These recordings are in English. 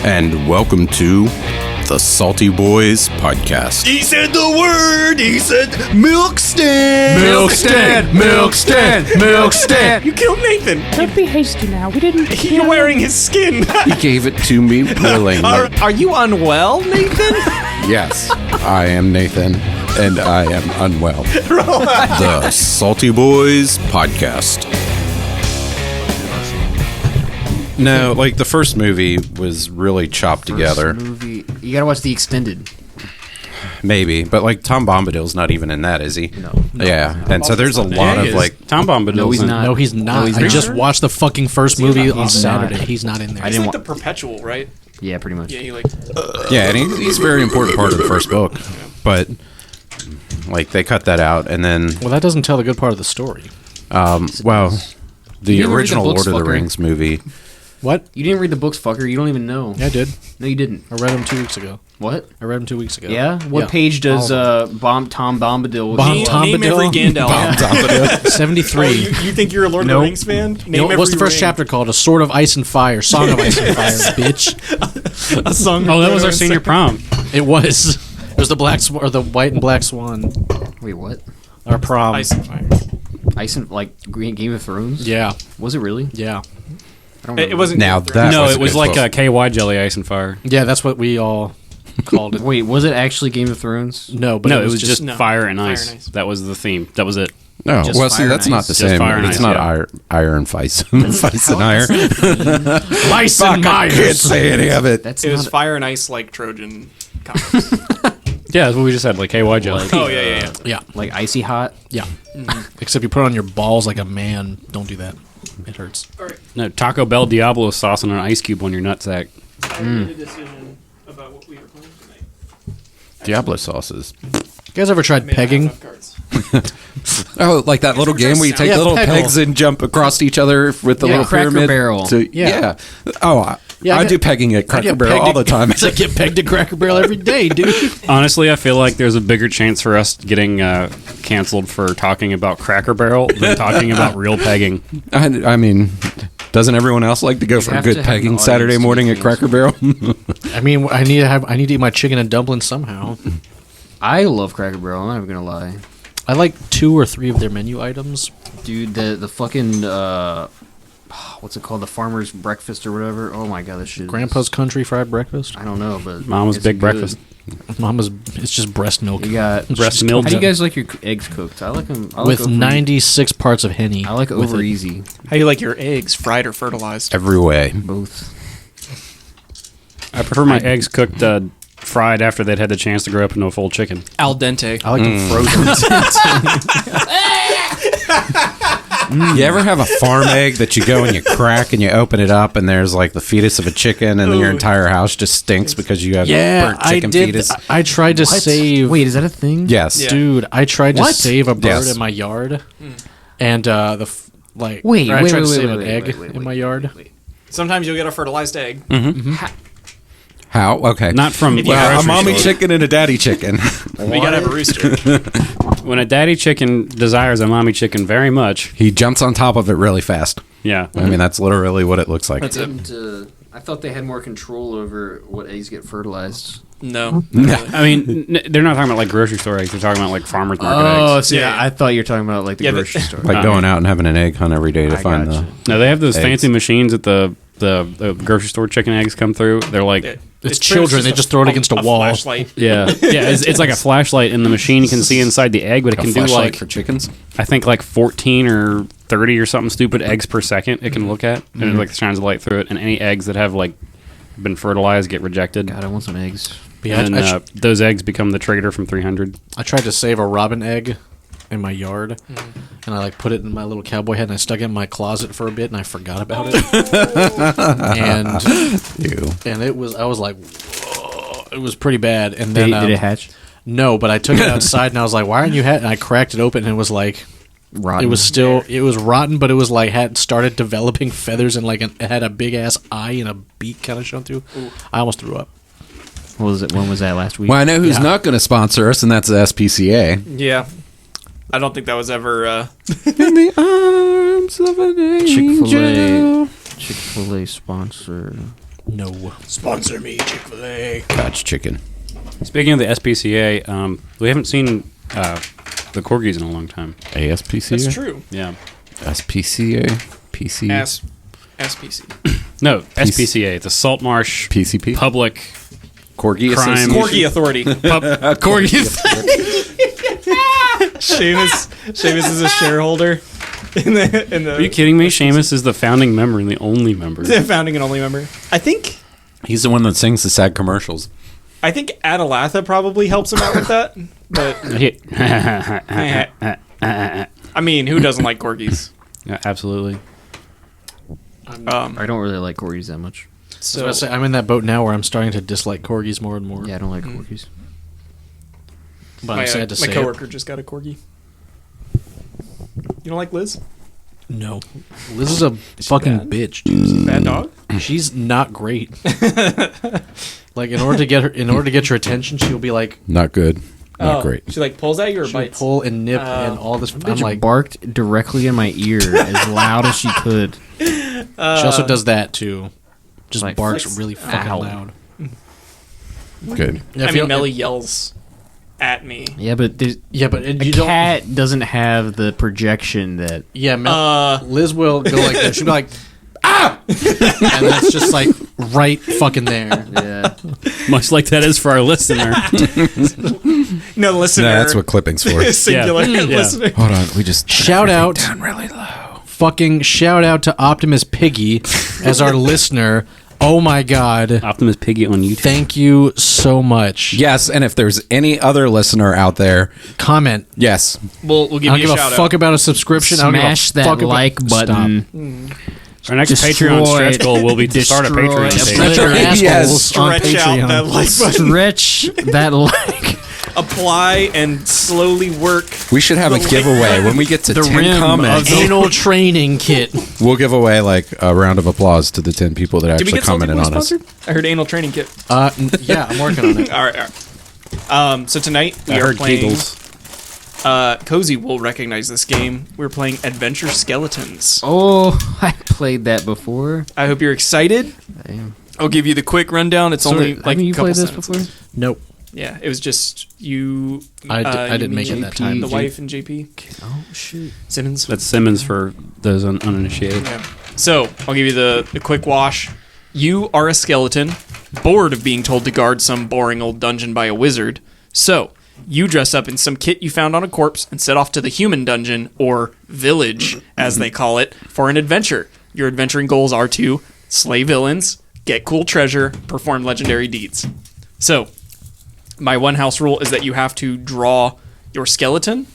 and welcome to the Salty Boys Podcast. He said the word. He said milk stand. Milk stand, milk stand, milk stand. You killed Nathan. Don't be hasty now. We didn't. You're wearing his skin. He gave it to me willingly. Are you unwell, Nathan? Yes, I am Nathan, and I am unwell. The Salty Boys Podcast. No, like the first movie was really chopped together. Movie. You gotta watch the extended. Maybe, but like Tom Bombadil's not even in that, is he? No. Yeah, and so there's a lot of like Tom Bombadil's No, he's in- not. No, he's not. No, he's I not. just watched the fucking first he movie not? on He's Saturday. not. He's not in there. I He's didn't like wa- the perpetual, right? Yeah, pretty much. Yeah, he like. yeah, and he's a very important part of the first book, but like they cut that out, and then Well, that doesn't tell the good part of the story. well, the You didn't read the original books, Lord of the fucker. Rings movie. What? You didn't read the books, fucker. You don't even know. Yeah, I did. No, you didn't. I read them 2 weeks ago. What? I read them 2 weeks ago. Yeah? What page does Tom Bombadil... Name every Gandalf. 73. You think you're a Lord of Nope. the Rings fan? Name You know, what's the every first ring. chapter called? A Sword of Ice and Fire. Song of Ice and Fire, bitch. A song. Oh, that was our senior prom. It was. It was the black swan, or the white and black swan. Wait, what? Our prom. Ice and Fire. Ice and... Like, Game of Thrones? Yeah, Was it really? yeah. I don't It remember. wasn't. Now Game of that- No, was it a was good like book. a KY jelly ice and fire. Yeah, that's what we all called it. Wait, was it actually Game of Thrones? No, but No, it was just no. fire and Fire ice. and ice. That was the theme. That was it. No, Just well, see, Fire that's and not Ice. the Just same. Fire and It's Ice, not yeah. Iron Feist. Feist and Iron. Mice and I can't Myers. say any of it. That's It was not... Fire and Ice like Trojan comics. Yeah, that's what we just said, like KY jelly. Oh yeah. Yeah, Like Icy Hot? yeah. Except you put it on your balls like a man. Don't do that. It hurts. No, Taco Bell Diablo sauce on an ice cube on your nutsack. I made a decision about what we were playing tonight. Diablo sauces. You guys ever tried pegging? Oh, like that little game where you take Yeah, little peggle. pegs and jump across each other with the Yeah, little Cracker pyramid. Barrel. Yeah. Oh, Yeah, I do pegging at Cracker get Barrel pegged all the at- time. I get pegged at Cracker Barrel every day, dude. Honestly, I feel like there's a bigger chance for us getting canceled for talking about Cracker Barrel than talking about real pegging. I mean, doesn't everyone else like to go for a have good to have an pegging audience Saturday to morning make at Cracker Barrel? I mean, I need to eat my chicken and dumplings somehow. I love Cracker Barrel, I'm not even gonna lie. I like 2 or 3 of their menu items. Dude, the fucking... what's it called? The Farmer's Breakfast or whatever? Oh my god, this shit is- Grandpa's Country Fried Breakfast. I don't know, but... Mama's it's Big good. Breakfast. Mama's, it's just breast milk. You got... Breast milk. How do you guys like your eggs cooked? I like them... with 96 parts of Henny. I like with over it. easy. How you like your eggs, fried or fertilized? Every way. Both. I prefer my eggs cooked fried after they'd had the chance to grow up into a full chicken. Al dente. I like them frozen. You ever have a farm egg that you go and you crack and you open it up and there's like the fetus of a chicken and then your entire house just stinks because you have Yeah, burnt I chicken did. fetus? I tried to save. Wait, is that a thing? Yes. Yeah. Dude, I tried to What? save a bird Yes. in my yard, and I tried Wait, to save wait, an wait, egg wait, in my yard. Sometimes you'll get a fertilized egg. How? Okay. Not from If you the have a grocery mommy store. chicken and a daddy chicken. We gotta have a rooster. When a daddy chicken desires a mommy chicken very much, He jumps on top of it really fast. yeah. I mean, that's literally what it looks like. That's it. And, I thought they had more control over what eggs get fertilized. No. I mean, they're not talking about like grocery store eggs. They're talking about like farmers market eggs. so Yeah. I thought you were talking about like the Yeah, but- grocery store. Like going out and having an egg hunt every day to I find gotcha. No, they have those Eggs. fancy machines that the grocery store chicken eggs come through. They're like, Yeah. It's pretty much children, they just throw it against a wall. Flashlight. yeah, it's like a flashlight in the machine. You can see inside the egg, but it a can do flashlight like for chickens. I think like 14 or 30 or something stupid eggs per second. It can look at, and it like shines a light through it. And any eggs that have like been fertilized get rejected. God, I want some eggs. But yeah, And those eggs become the trader from 300. I tried to save a robin egg in my yard, and I like put it in my little cowboy hat, and I stuck it in my closet for a bit, and I forgot about it. and it was, I was like, whoa, it was pretty bad. And then Did it hatch? No, but I took it outside, and I was like, why aren't you and I cracked it open, and it was like. Rotten. It was still, it was rotten, but it was like had started developing feathers and like it had a big ass eye and a beak kind of showing through. I almost threw up. What was it? When was that? Last week? Well, I know who's Yeah. not going to sponsor us, and that's the SPCA. Yeah. I don't think that was ever. In the arms of an angel. Chick-fil-A sponsor. No. Sponsor me, Chick-fil-A. Gotcha chicken. Speaking of the SPCA, we haven't seen the corgis in a long time. ASPCA? That's true. Yeah. SPCA? PC? SPC. No, SPCA, the Salt Marsh PCP? Public Corgi Crime. Association? Corgi Authority. Corgis. Seamus is a shareholder in the Are you kidding me? Seamus is the founding member and the only member. the founding and only member. I think He's the one that sings the sad commercials. Adelatha probably helps him out with that. But I mean, who doesn't like corgis? Yeah, absolutely. I don't really like corgis that much. So I'm in that boat now where I'm starting to dislike corgis more and more. Yeah, I don't like corgis. But I'm sad to my say coworker just got a corgi. You don't like Liz? no. Liz is a fucking bad. bitch, dude. Bad dog? She's not great. Like in order to get your attention, she'll be like Not good. Not great. She like pulls at you or she'll bites? pull and nip and all this. I'm Bitch like, barked directly in my ear as loud as she could. she also does that too. Just Like, barks flicks. really fucking Ow. loud. Good. I mean, Melly yells at me. Yeah, but Yeah, but a you don't. cat doesn't have the projection that. Yeah, Liz will go like this. She'll be like, ah, and that's just like right fucking there. Yeah. Much like that is for our listener. No, listener. Nah, that's what clipping's for. Singular Yeah. listener. Hold on, we just Shout out, down really low. fucking shout out to Optimus Piggy as our listener. Oh my god. Optimus Piggy on YouTube. Thank you so much. Yes, and if there's any other listener out there, Comment. yes, We'll give I don't you give a a shout fuck out. about a subscription. I don't give a Smash that fuck about- like button. Stop. Our next Destroy Patreon stretch it. goal will be to start a Destroy Patreon it. page. Let your assholes Yes. on Stretch out Patreon. that like button. Stretch that like. Apply and slowly work. we should have a giveaway when we get to The 10 rim comments. of Anal training kit. We'll give away like a round of applause to the 10 people that Did we actually get Salty commented Boy on us. sponsored? I heard anal training kit. Yeah, I'm working on it. All right. So tonight we I are heard playing. giggles. Cozy will recognize this game. We're playing Adventure Skeletons. Oh, I played that before. I hope you're excited. I am. I'll give you the quick rundown. It's Sorry, only like haven't a you couple played this sentences. before? Nope. Yeah, it was just you. I didn't you, make me, it that time. The wife and JP Oh shoot. Simmons. That's Simmons for those uninitiated. Yeah. So I'll give you the quick wash. You are a skeleton, bored of being told to guard some boring old dungeon by a wizard. So you dress up in some kit you found on a corpse and set off to the human dungeon, or village, as they call it, for an adventure. Your adventuring goals are to slay villains, get cool treasure, perform legendary deeds. So, my one house rule is that you have to draw your skeleton.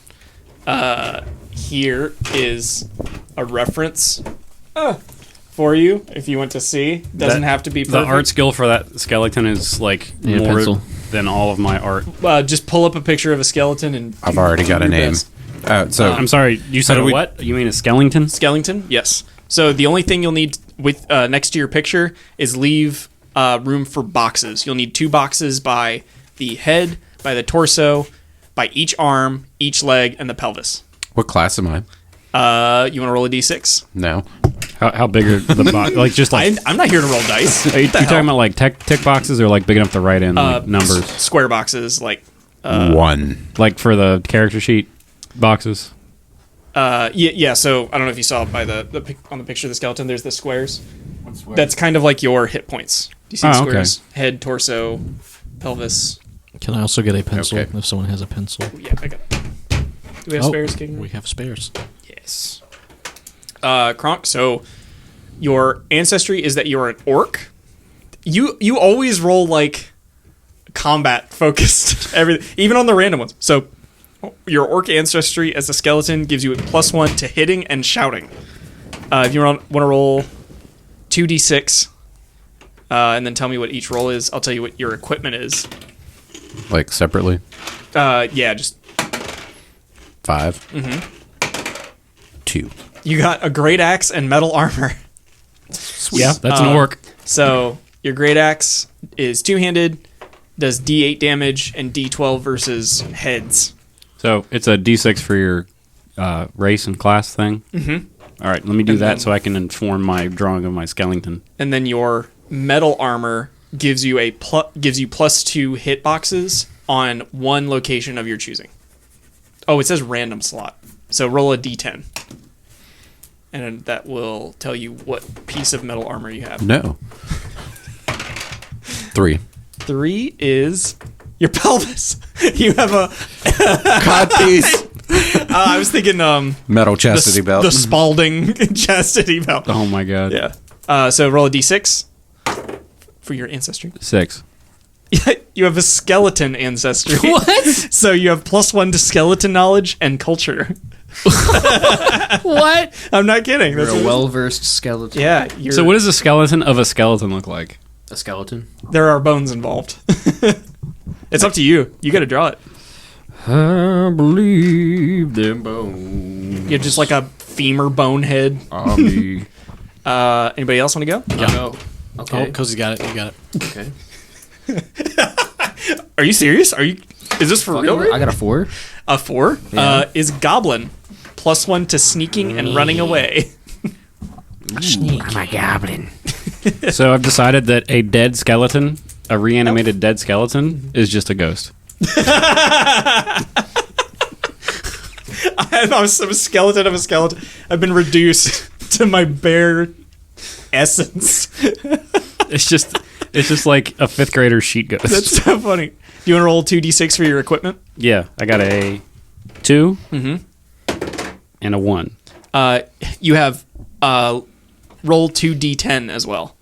Here is a reference for you if you want to see. Doesn't That- have to be The perfect. art skill for that skeleton is like Yeah, more pencil. than all of my art. Just pull up a picture of a skeleton and I've already got a your name. best. So I'm sorry, you said do a we- what? You mean a skeleton? Skellington, yes. So the only thing you'll need with next to your picture is leave room for boxes. You'll need 2 boxes by the head, by the torso, by each arm, each leg, and the pelvis. what class am I? You want to roll a d6? No. How big are the box? Like just like I'm not here to roll dice. are you talking about like tick boxes or like big enough to write in like, numbers? Square boxes, like 1. Like for the character sheet boxes? yeah. So I don't know if you saw by on the picture of the skeleton. There's the squares. That's kind of like your hit points. Do you see the Oh, okay. squares? Head, torso, pelvis. Can I also get a pencil Okay. if someone has a pencil? Yeah, I got it. Do we have spares, King? We have spares. Yes. Kronk, so your ancestry is that you're an orc. You always roll like combat focused everything, even on the random ones. So your orc ancestry as a skeleton gives you a +1 to hitting and shouting. If you want to roll 2d6 and then tell me what each roll is, I'll tell you what your equipment is. Like separately? Yeah, just 5. 2. you got a great axe and metal armor. Yeah, that's an orc. So your great axe is 2-handed, does D8 damage and D12 versus heads. So it's a D6 for your race and class thing. Mm-hmm. All right, let me do And that then- so I can inform my drawing of my skeleton. And then your metal armor gives you +2 hit boxes on one location of your choosing. Oh, it says random slot. So roll a d10. And that will tell you what piece of metal armor you have. No. 3. 3 is your pelvis. You have a Cod piece. I was thinking Metal chastity belt. The Spalding chastity belt. Oh my god. Yeah. So roll a d6 for your ancestry. 6. You have a skeleton ancestry. What? So you have +1 to skeleton knowledge and culture. What? I'm not kidding. You're That's a what well-versed skeleton. yeah. You're, So what does a skeleton of a skeleton look like? A skeleton? there are bones involved. It's up to you. You got to draw it. I believe them bones. You're just like a femur bone head. Me. Anybody else want to go? Yeah. Oh, Okay. because you got it. You got it. Okay. Are you serious? Is this for real? I got a 4. A 4 Yeah. is goblin. +1 to sneaking and running away. I'm a goblin. So I've decided that a dead skeleton, a reanimated dead skeleton, is just a ghost. I'm a skeleton of a skeleton. I've been reduced to my bare essence. It's just like a 5th grader sheet ghost. That's so funny. Do you want to roll 2d6 for your equipment? Yeah, I got a 2 and a 1. You have roll 2d10 as well.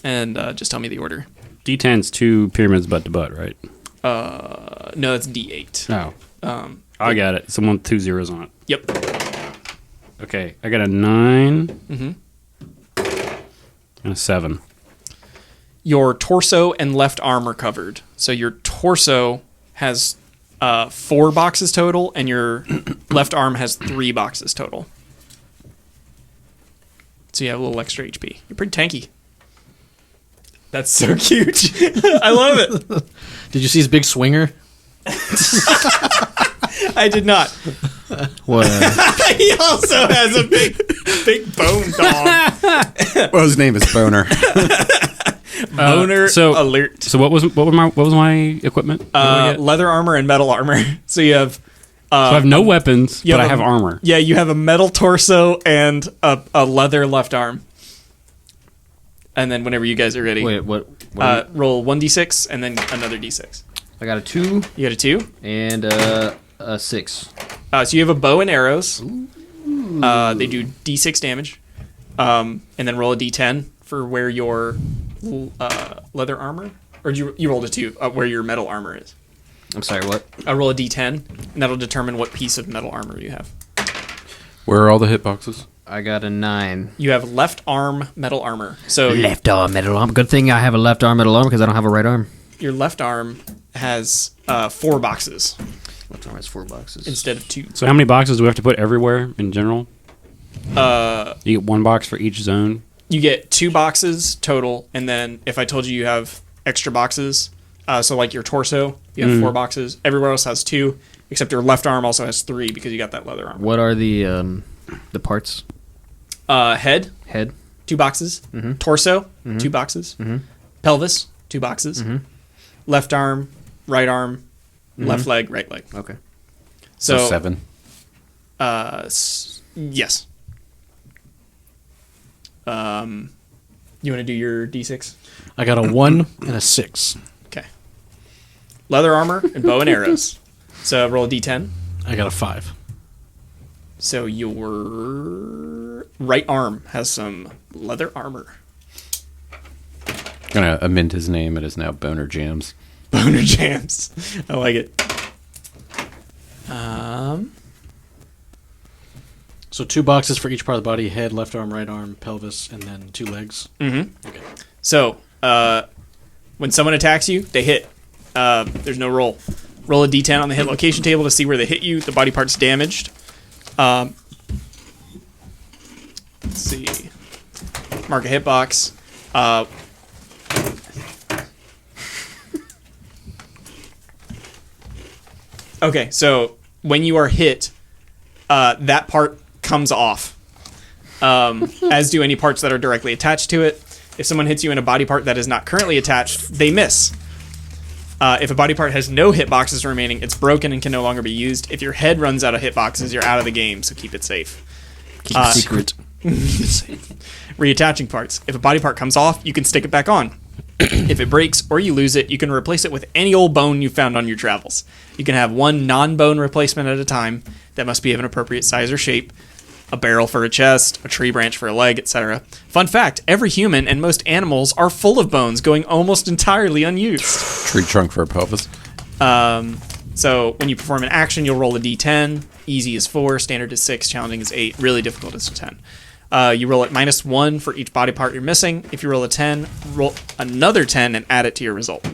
And just tell me the order. D10's 2 pyramids butt to butt, right? No, it's d8. Oh. I got it. Someone with 2 zeros on it. Yep. Okay, I got a 9 and a 7. Your torso and left arm are covered. So your torso has 4 boxes total, and your left arm has 3 boxes total. So you have a little extra HP. You're pretty tanky. That's so cute. I love it. Did you see his big swinger? I did not. What? He also has a big bone dog. Well, his name is Boner. Boner alert. So what was my equipment? What did I get? Leather armor and metal armor. So you have. So I have no weapons, you but I have have armor. Yeah, you have a metal torso and a leather left arm. And then whenever you guys are ready, Wait, what? roll 1d6 and then another d6. I got a 2 You got a 2. and a 6. So you have a bow and arrows. They do d6 damage. And then roll a d10 for where your leather armor, or you rolled a 2 where your metal armor is. I'm sorry, what? Roll a d10, and that'll determine what piece of metal armor you have. Where are all the hitboxes? I got a 9. You have left arm metal armor. So Left arm metal arm. Good thing I have a left arm metal arm because I don't have a right arm. your left arm has 4 boxes Left arm has 4 boxes. instead of 2. So how many boxes do we have to put everywhere in general? You get 1 box for each zone. You get 2 boxes total, and then if I told you have extra boxes, so like your torso, you have 4 boxes. Everywhere else has 2, except your left arm also has 3 because you got that leather armor. What are the parts? Head, Head. 2 boxes. Torso, 2 boxes. Pelvis, 2 boxes. Left arm, right arm, left leg, right leg. Okay. So 7. Yes. You want to do your d6? I got a 1 and a 6. Okay. Leather armor and bow and arrows. So roll a d10. I got a 5. So your right arm has some leather armor. Gonna amend his name. It is now Boner Jams. Boner jams. I like it. So 2 boxes for each part of the body: head, left arm, right arm, pelvis, and then 2 legs. So when someone attacks you, they hit. There's no roll. Roll a d10 on the hit location table to see where they hit you. The body part's damaged. Let's see. Mark a hitbox. Okay, so when you are hit, that part comes off, as do any parts that are directly attached to it. If someone hits you in a body part that is not currently attached, they miss. If a body part has no hitboxes remaining, it's broken and can no longer be used. If your head runs out of hitboxes, you're out of the game, so keep it safe. Keep it secret. Reattaching parts. If a body part comes off, you can stick it back on. If it breaks or you lose it, you can replace it with any old bone you found on your travels. You can have one non-bone replacement at a time that must be of an appropriate size or shape. A barrel for a chest, a tree branch for a leg, etc. Fun fact, every human and most animals are full of bones, going almost entirely unused. Tree trunk for a pelvis. So when you perform an action, you'll roll a d10. Easy is 4, standard is 6, challenging is 8, really difficult is 10. You roll at -1 for each body part you're missing. If you roll a 10, roll another 10 and add it to your result.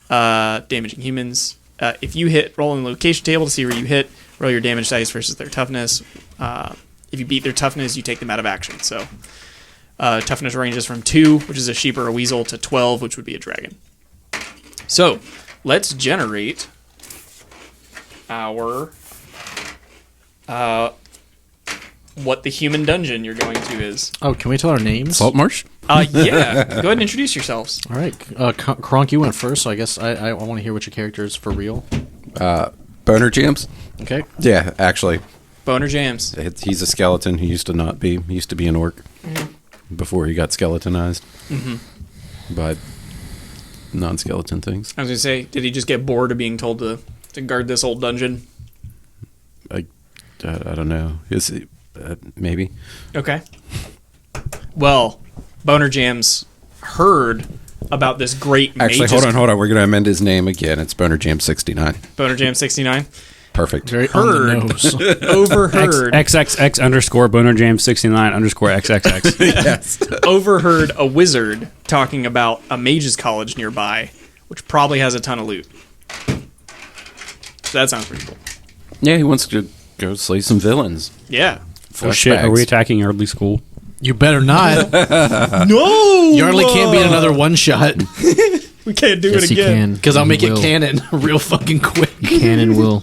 Damaging humans. If you hit, roll in the location table to see where you hit. Roll your damage dice versus their toughness. If you beat their toughness, you take them out of action. So toughness ranges from 2, which is a sheep or a weasel, to 12, which would be a dragon. So let's generate our what the human dungeon you're going to is. Oh, can we tell our names? Saltmarsh? Yeah. Go ahead and introduce yourselves. All right. Kronk, you went first, so I guess I want to hear what your character is for real. Boner Jams? Okay. Yeah, actually. Boner Jams. He's a skeleton. He used to not be. He used to be an orc before he got skeletonized by non-skeleton things. I was going to say, did he just get bored of being told to guard this old dungeon? I don't know. Is he, maybe. Okay. Well, Boner Jams heard about this great Actually, hold on. We're going to amend his name again. It's Boner Jam 69. Boner Jam 69. Perfect. Very Heard. on the nose. Overheard. XXX_BonerJam69_XXX. Yes. Overheard a wizard talking about a mage's college nearby, which probably has a ton of loot. So that sounds pretty cool. Yeah, he wants to go slay some villains. Yeah. Oh shit, are we attacking Yardley School? You better not. No! Yardley can't be in another one-shot, We can't do Yes, it he again. can. because I'll He make will. it canon real fucking quick. Canon will.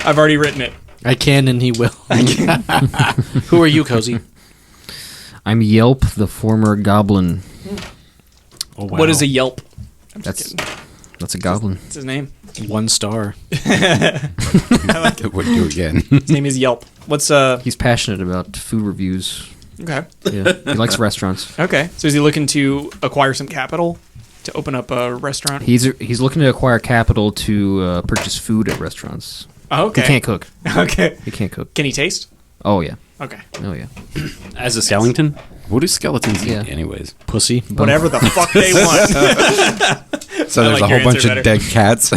I've already written it. I can and he will. Who are you, Cozy? I'm Yelp, the former goblin. Oh, wow. What is a Yelp? That's a goblin. What's his name? 1 star? It would do again. His name is Yelp. What's He's passionate about food reviews. Okay. Yeah, he likes restaurants. Okay. So is he looking to acquire some capital to open up a restaurant? He's looking to acquire capital to purchase food at restaurants. Oh, okay. He can't cook. Okay. He can't cook. Can he taste? Oh yeah. Okay. Oh yeah. As a skeleton? What do skeletons Yeah. eat anyways? Pussy. Whatever the fuck they want. So there's like a your whole bunch answer of dead cats.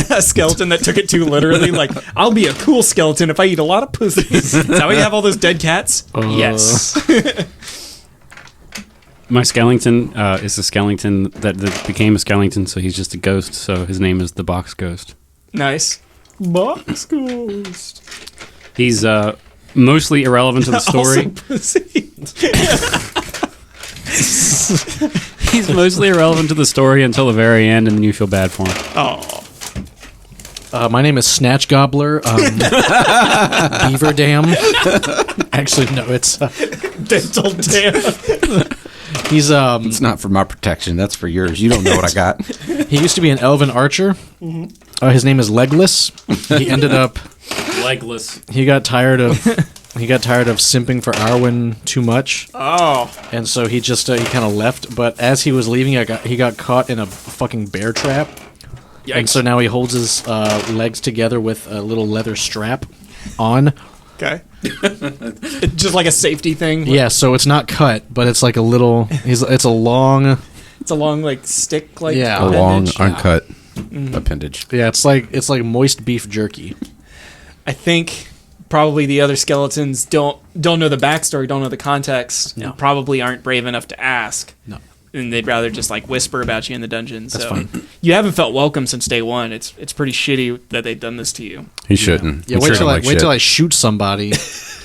A skeleton that took it too literally. Like, I'll be a cool skeleton if I eat a lot of pussies. Is that why you have all those dead cats? Yes. My skeleton is a skeleton that became a skeleton, so he's just a ghost, so his name is the Box Ghost. Nice. Box Ghost. He's mostly irrelevant to the story. Also pussy. He's mostly irrelevant to the story until the very end, and then you feel bad for him. Oh. My name is Snatch Gobbler. Beaver Dam. Actually, no, it's Dental dam. he's It's not for my protection. That's for yours. You don't know what I got. he used to be an elven archer. His name is Legless. He ended up Legless. he got tired of simping for Arwen too much, Oh. and so he just he kind of left. But as he was leaving, he got caught in a fucking bear trap. And so now he holds his legs together with a little leather strap on. Okay. Just like a safety thing. Yeah, so it's not cut, but it's like a little. It's a long. It's a long, like, stick, like, Yeah. A long, appendage. uncut appendage. Yeah, it's like moist beef jerky. I think probably the other skeletons don't know the backstory, don't know the context, No. and probably aren't brave enough to ask. No. And they'd rather just like whisper about you in the dungeon. That's so fine. You haven't felt welcome since day one. It's pretty shitty that they've done this to you. He shouldn't. Yeah, He treated him like wait till I shit. shoot somebody,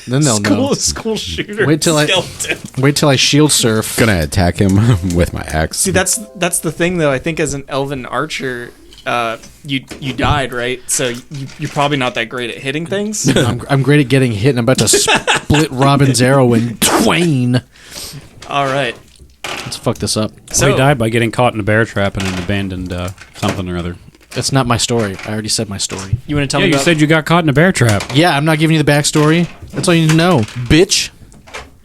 then they'll know. School shooter. Wait till I shield surf. Gonna attack him with my axe. See, that's the thing though. I think as an elven archer, you died, right? So you're probably not that great at hitting things. I'm great at getting hit, and I'm about to split Robin's arrow in twain. All right. Let's fuck this up. So he died by getting caught in a bear trap in an abandoned something or other. That's not my story. I already said my story. You want to tell Yeah, me you about... said you got caught in a bear trap. Yeah, I'm not giving you the backstory. That's all you need to know, bitch.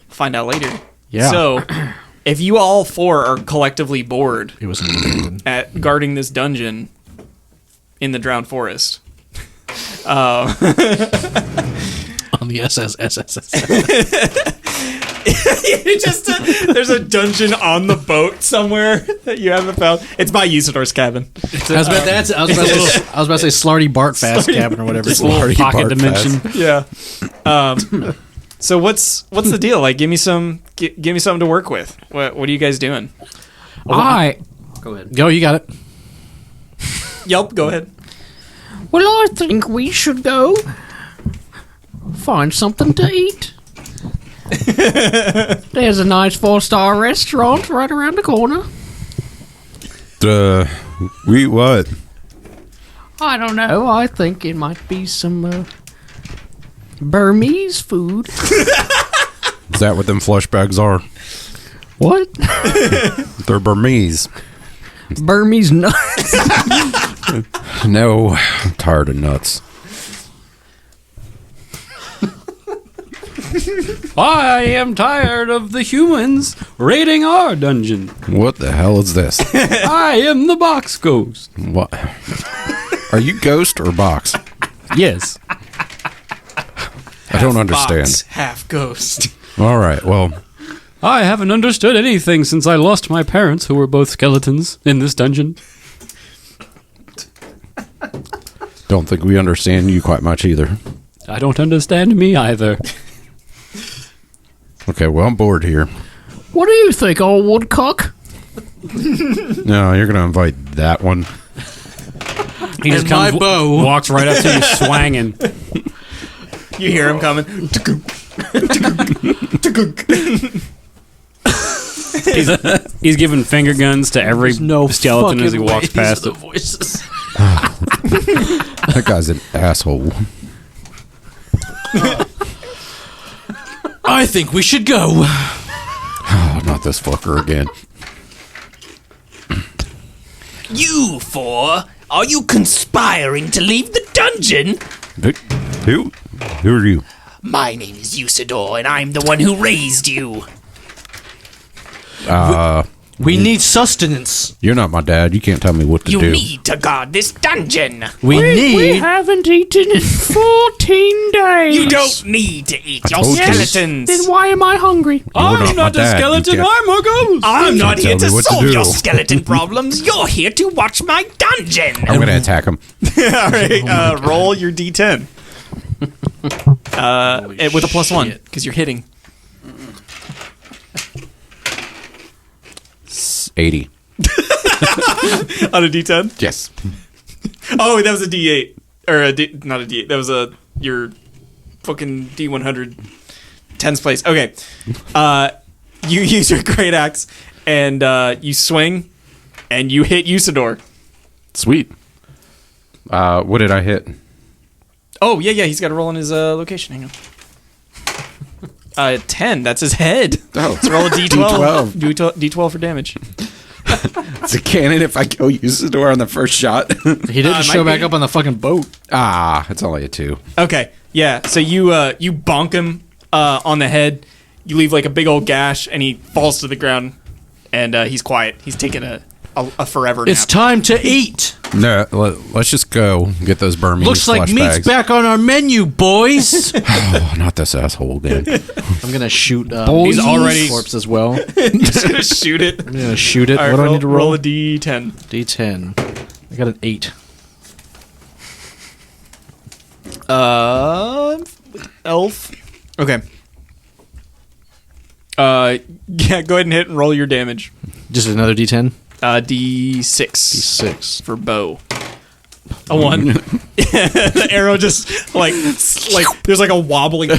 Find out later. Yeah. So, if you all four are collectively bored It was amazing. at guarding this dungeon in the Drowned Forest, On the SSSSS. there's a dungeon on the boat somewhere that you haven't found. It's by Usador's cabin. I was about to say Slarty Bartfast cabin or whatever. It's a little pocket dimension. Yeah. So what's the deal? Like, give me something to work with. What are you guys doing? Go ahead. Go, you got it. Yelp, go ahead. Well, I think we should go find something to eat. There's a nice 4-star restaurant right around the corner. We what? I don't know. I think it might be some Burmese food. Is that what them flush bags are? What? They're Burmese. Burmese nuts. No, I'm tired of nuts. I am tired of the humans raiding our dungeon. What the hell is this? I am the box ghost. What? Are you ghost or box? Yes. I don't understand. Box, half ghost. All right, well, I haven't understood anything since I lost my parents, who were both skeletons, in this dungeon. don't think we understand you quite much either. I don't understand me either. Okay, well, I'm bored here. What do you think, old woodcock? No, you're going to invite that one. He just And my bow. walks right up to you swanging. You hear him coming. He's giving finger guns to every skeleton as he walks past it. Voices. That guy's an asshole. I think we should go. Oh, not this fucker again. You four, are you conspiring to leave the dungeon? Who are you? My name is Usador, and I'm the one who raised you. We need sustenance. You're not my dad. You can't tell me what to You do. need to guard this dungeon. We haven't eaten in 14 days. You don't need to eat your told you. skeletons. Then why am I hungry? You're not my dad. You can't- I'm a ghost. I'm not here tell me to what to solve do. your skeleton problems. You're here to watch my dungeon. I'm going to attack him. All right, roll your d10. With a +1, because you're hitting. 80. On a d10? Yes. Oh, that was a d8. Or not a d8. That was your fucking d100. 10th place. Okay. You use your great axe, and you swing, and you hit Usador. Sweet. What did I hit? Oh, yeah, he's got to roll on his location. Hang on. 10. That's his head. Oh, Let's roll a d12. D12 for damage. It's a cannon if I kill Usador on the first shot. He didn't show might back be. up on the fucking boat. It's only a 2. Okay, yeah. So you bonk him on the head. You leave like a big old gash, and he falls to the ground. And he's quiet. He's taking a forever nap. It's time to eat. No, let's just go get those Burmese Looks like flush meat's bags. back on our menu, boys. Oh, not this asshole again. I'm gonna shoot. He's already- corpse as well. just gonna shoot it. I'm gonna shoot it. All right, What do I need to roll? Roll a d10. D10. I got an 8. Elf. Okay. Yeah, go ahead and hit and roll your damage. Just another D10. D6. D6. For bow. A 1. The arrow just like there's like a wobbling.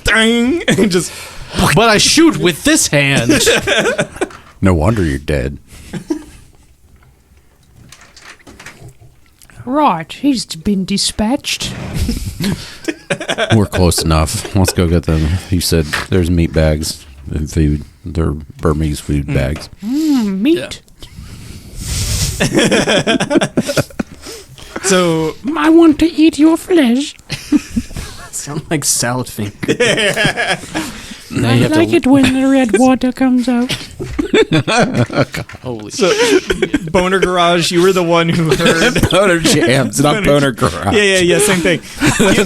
Dang, and just But I shoot with this hand. No wonder you're dead. Right, he's been dispatched. We're close enough. Let's go get them. You said there's meat bags and food. They're Burmese food bags. Meat. So I want to eat your flesh. Sound like salad finger. Now I you have like to, it when the red water comes out. Holy So, Boner Garage, you were the one who heard. Boner Jams, not Boner Garage. Yeah, same thing.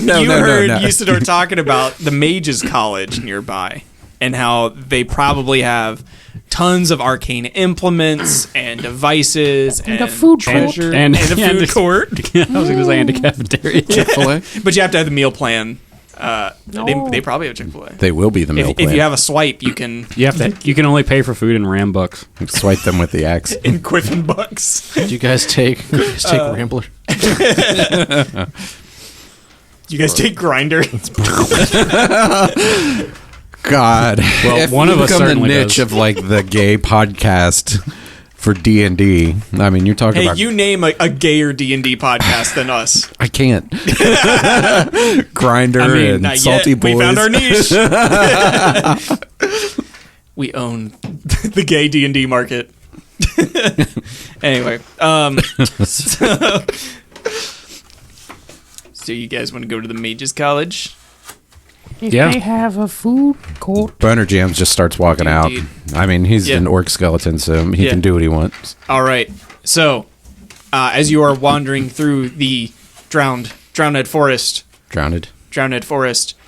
No, You no, no, heard no. Usador talking about the Mages College nearby and how they probably have tons of arcane implements and devices and the food court. treasure And- and the and food the- court. I was going to say in the cafeteria. Chick-fil-A? But you have to have the meal plan. They probably have Chick-fil-A. They will be the meal If plan. you have a swipe, you can You can only pay for food in Ram bucks. Swipe them with the axe. in Quiffen bucks. Did you guys take Rambler? You guys take Grinder. God. Well, if one we of us become the certainly niche does. of like the gay podcast for D&D. I mean, you're talking Hey, about. you name a gayer D&D podcast than us. I can't. Grinder I mean, and Not salty yet. boys. We found our niche. We own the gay D&D market. Anyway, so you guys want to go to the Mages College? If Yeah. they have a food court, Boner Jams just starts walking out. Indeed. I mean, he's Yeah. an orc skeleton, so he Yeah. can do what he wants. All right. So, as you are wandering through the drowned forest,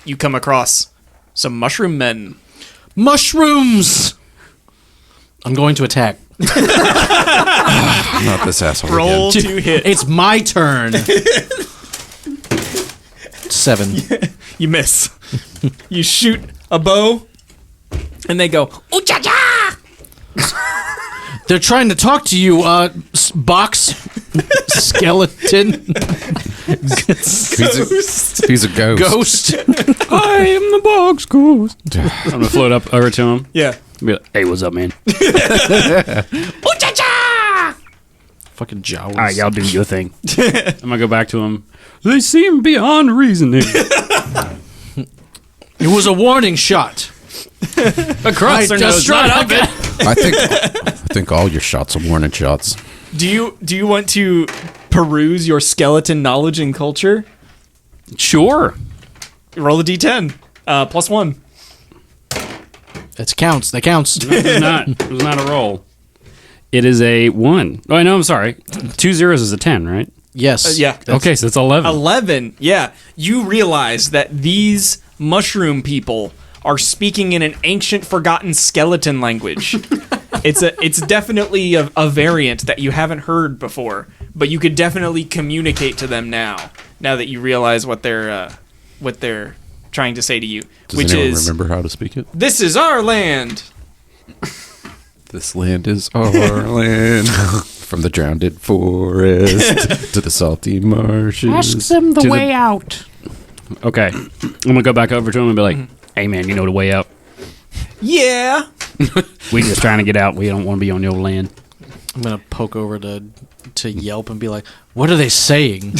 you come across some mushroom men. Mushrooms! I'm going to attack. Not this asshole Roll again. to hit. It's my turn. 7. You miss. You shoot a bow, and they go, ooh cha cha! They're trying to talk to you, box skeleton He's a ghost. ghost. I am the box ghost. I'm going to float up over to him. Yeah. Be like, hey, what's up, man? Ooh cha cha! Fucking Jawas. All right, y'all do your thing. I'm going to go back to him. They seem beyond reasoning. It was a warning shot. Across their nose. tried Not up it. I think all your shots are warning shots. Do you want to peruse your skeleton knowledge and culture? Sure. Roll a d10. +1. That counts. That counts. It was not a roll. It is a 1. Oh, no, I'm sorry. 2 zeros is a 10, right? Yes. Yeah. Okay, so it's 11. 11. Yeah. You realize that these mushroom people are speaking in an ancient forgotten skeleton language. It's definitely a variant that you haven't heard before, but you could definitely communicate to them now that you realize what they're trying to say to you, Does which anyone is remember how to speak it? this is our land. This land is our land. From the drowned forest to the salty marshes. ask them the To the- way out. Okay. I'm going to go back over to him and be like, hey, man, you know the way out. Yeah. We just trying to get out. We don't want to be on your land. I'm gonna poke over to Yelp and be like, "What are they saying?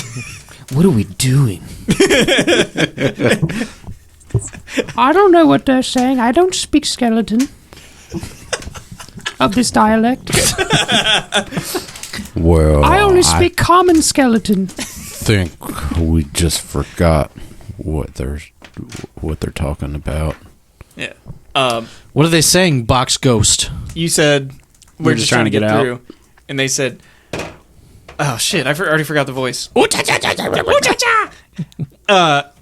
What are we doing? I don't know what they're saying. I don't speak skeleton of this dialect. Well, I only speak common skeleton. think we just forgot what they're talking about. Yeah. What are they saying, box ghost?" You said we're just trying to get out. through, and they said, "Oh shit! I already forgot the voice."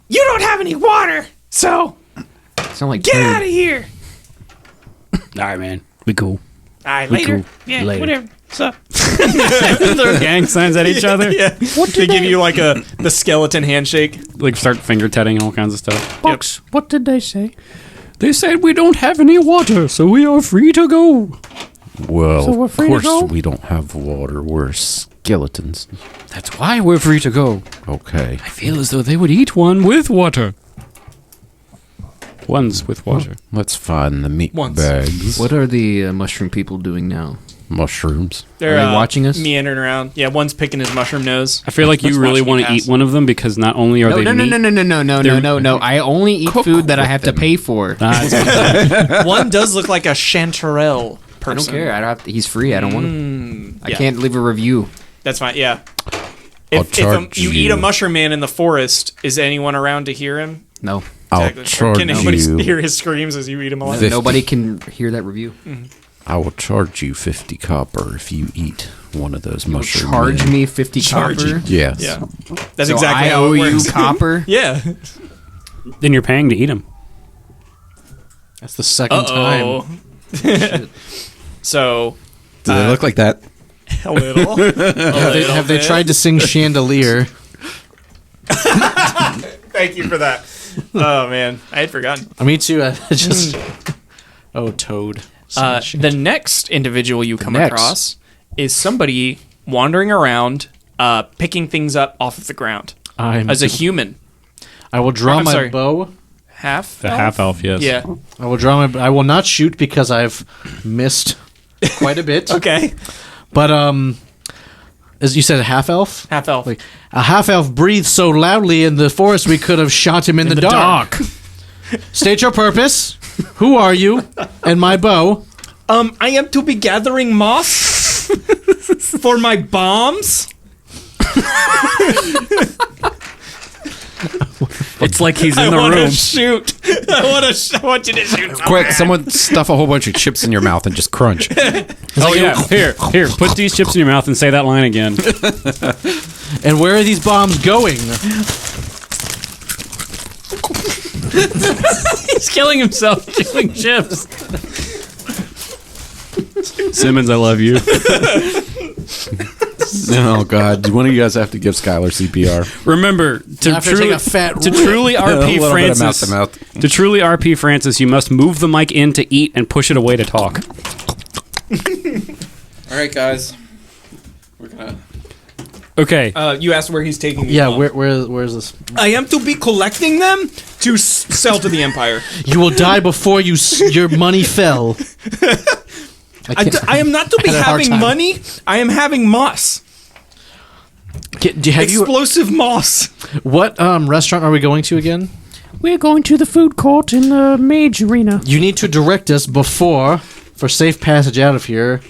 You don't have any water, so Sound like get out Toad. of here. All right, man. We cool. All right, We later. cool. Yeah, Later. whatever. So, Throw gang signs at each other. Yeah. They give you like the skeleton handshake. Like start finger tatting and all kinds of stuff. Box, what did they say? They said we don't have any water, so we are free to go. Well, So we're of free to course go? we don't have water. We're skeletons. That's why we're free to go. Okay. I feel as though they would eat one with water. Ones with water. Let's find the meat Once. bags. What are the mushroom people doing now? mushrooms. They're Are they watching us? meandering around. Yeah, one's picking his mushroom nose. I feel like you Just really watching want you to eat pass. one of them because not only are No, they no, no, meat, no, no, no, no, no, no, no, no. I only eat food that I have to pay for. One does look like a chanterelle I person. don't care. I don't have to, he's free. I don't want him. I yeah. can't leave a review. That's fine. Yeah. I'll If charge you you. eat a mushroom man in the forest, is anyone around to hear him? No. I'll Or charge can anybody you. hear his screams as you eat him alive? 50. Nobody can hear that review. I will charge you 50 copper if you eat one of those mushroom Charge men. me 50 Charge copper. you. Yes. Yeah. That's So exactly I how owe it you works. copper. Yeah. then you're paying to eat them. That's the second time. Oh. So Do they look like that? a little. Have they tried to sing Chandelier? Thank you for that. Oh man, I had forgotten. Me too. Just oh, Toad. The next individual you come next. across is somebody wandering around, picking things up off of the ground as a human. I will draw I'm my sorry. bow. Half. The half elf, yes. Yeah. I will draw my. I will not shoot because I've missed quite a bit. Okay. But as you said, a half elf. Half elf. Like, a half elf breathed so loudly in the forest we could have shot him in the dark. State your purpose. Who are you? And my bow. I am to be gathering moss for my bombs. It's like he's I in the want room. to shoot. I want you to shoot. Quick, someone stuff a whole bunch of chips in your mouth and just crunch. Oh yeah, here, put these chips in your mouth and say that line again. And where are these bombs going? He's killing himself, chewing chips. Simmons, I love you. Oh God! One of you guys have to give Skylar CPR. Remember, to After truly, taking a fat to rip. truly A RP little bit of Francis, mouth-to-mouth. to truly RP Francis, you must move the mic in to eat and push it away to talk. All right, guys. We're gonna. Okay. You asked where he's taking. Yeah, these bombs. where's this? I am to be collecting them to sell to the Empire. You will die before your money fell. I am not to be I had a hard having time. money. I am having moss. Have you? Explosive moss. What restaurant are we going to again? We're going to the food court in the Mage Arena. You need to direct us before, for safe passage out of here,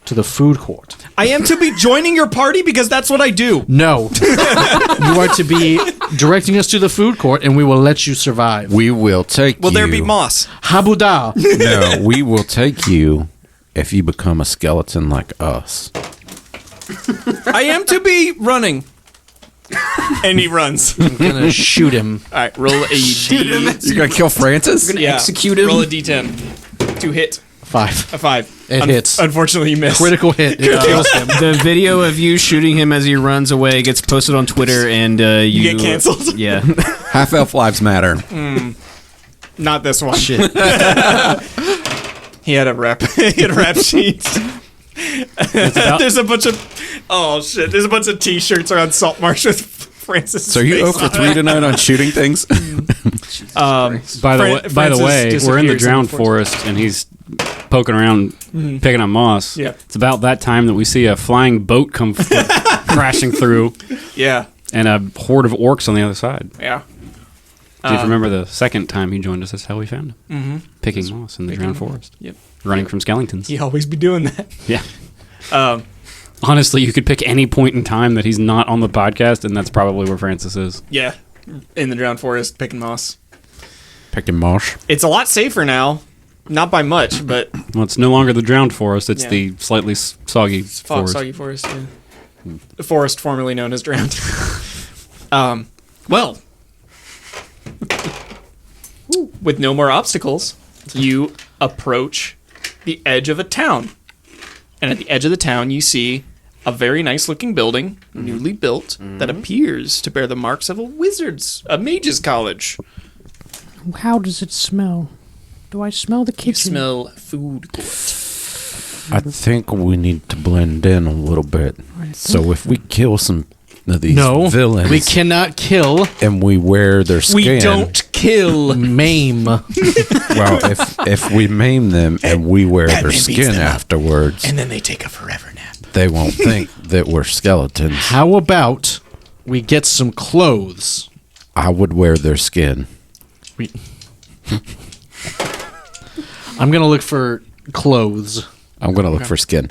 to the food court. I am to be joining your party because that's what I do. No. You are to be directing us to the food court, and we will let you survive. We will take. Will you. there be moss? Habuda. No, we will take you if you become a skeleton like us. I am to be running. And he runs. All I'm gonna shoot him. right, roll a D. You're gonna kill Francis? Yeah, execute him. Roll a D10 to hit 5. a 5. It hits. Unfortunately, you missed. Critical hit. It kills him. The video of you shooting him as he runs away gets posted on Twitter, and you get canceled? Yeah. Half elf lives matter. Not this one. Shit. He had a rep. He had a rap sheet. There's a bunch of. Oh shit! There's a bunch of T-shirts around Salt Marsh with Francis. So you 0 for 3 tonight on shooting things? By the way, we're in the drowned forest, and he's poking around, picking up moss. Yeah. It's about that time that we see a flying boat come crashing through, Yeah, and a horde of orcs on the other side. yeah. Do you remember the second time he joined us? That's how we found him. Picking moss in the drowned forest. Yep. Running from skellingtons. He always be doing that. Yeah. Honestly, you could pick any point in time that he's not on the podcast, and that's probably where Francis is. Yeah, in the drowned forest, picking moss. Picking mosh. It's a lot safer now. Not by much, but Well, it's no longer the drowned forest, it's Yeah. the slightly soggy forest. soggy forest. Yeah. The forest formerly known as drowned. Well, with no more obstacles, you approach the edge of a town. And at the edge of the town, you see a very nice looking building, newly built, that appears to bear the marks of a mage's college. How does it smell? Do I smell the You kitchen? smell food court. I think we need to blend in a little bit. So if we kill some of these villains we cannot kill. and we wear their skin, We don't Kill. Maim. Well, if we maim them and we wear their Batman beats skin them up. afterwards, And then they take a forever nap. they won't think that we're skeletons. How about we get some clothes? I would wear their skin. I'm gonna look for clothes. I'm going to look for skin.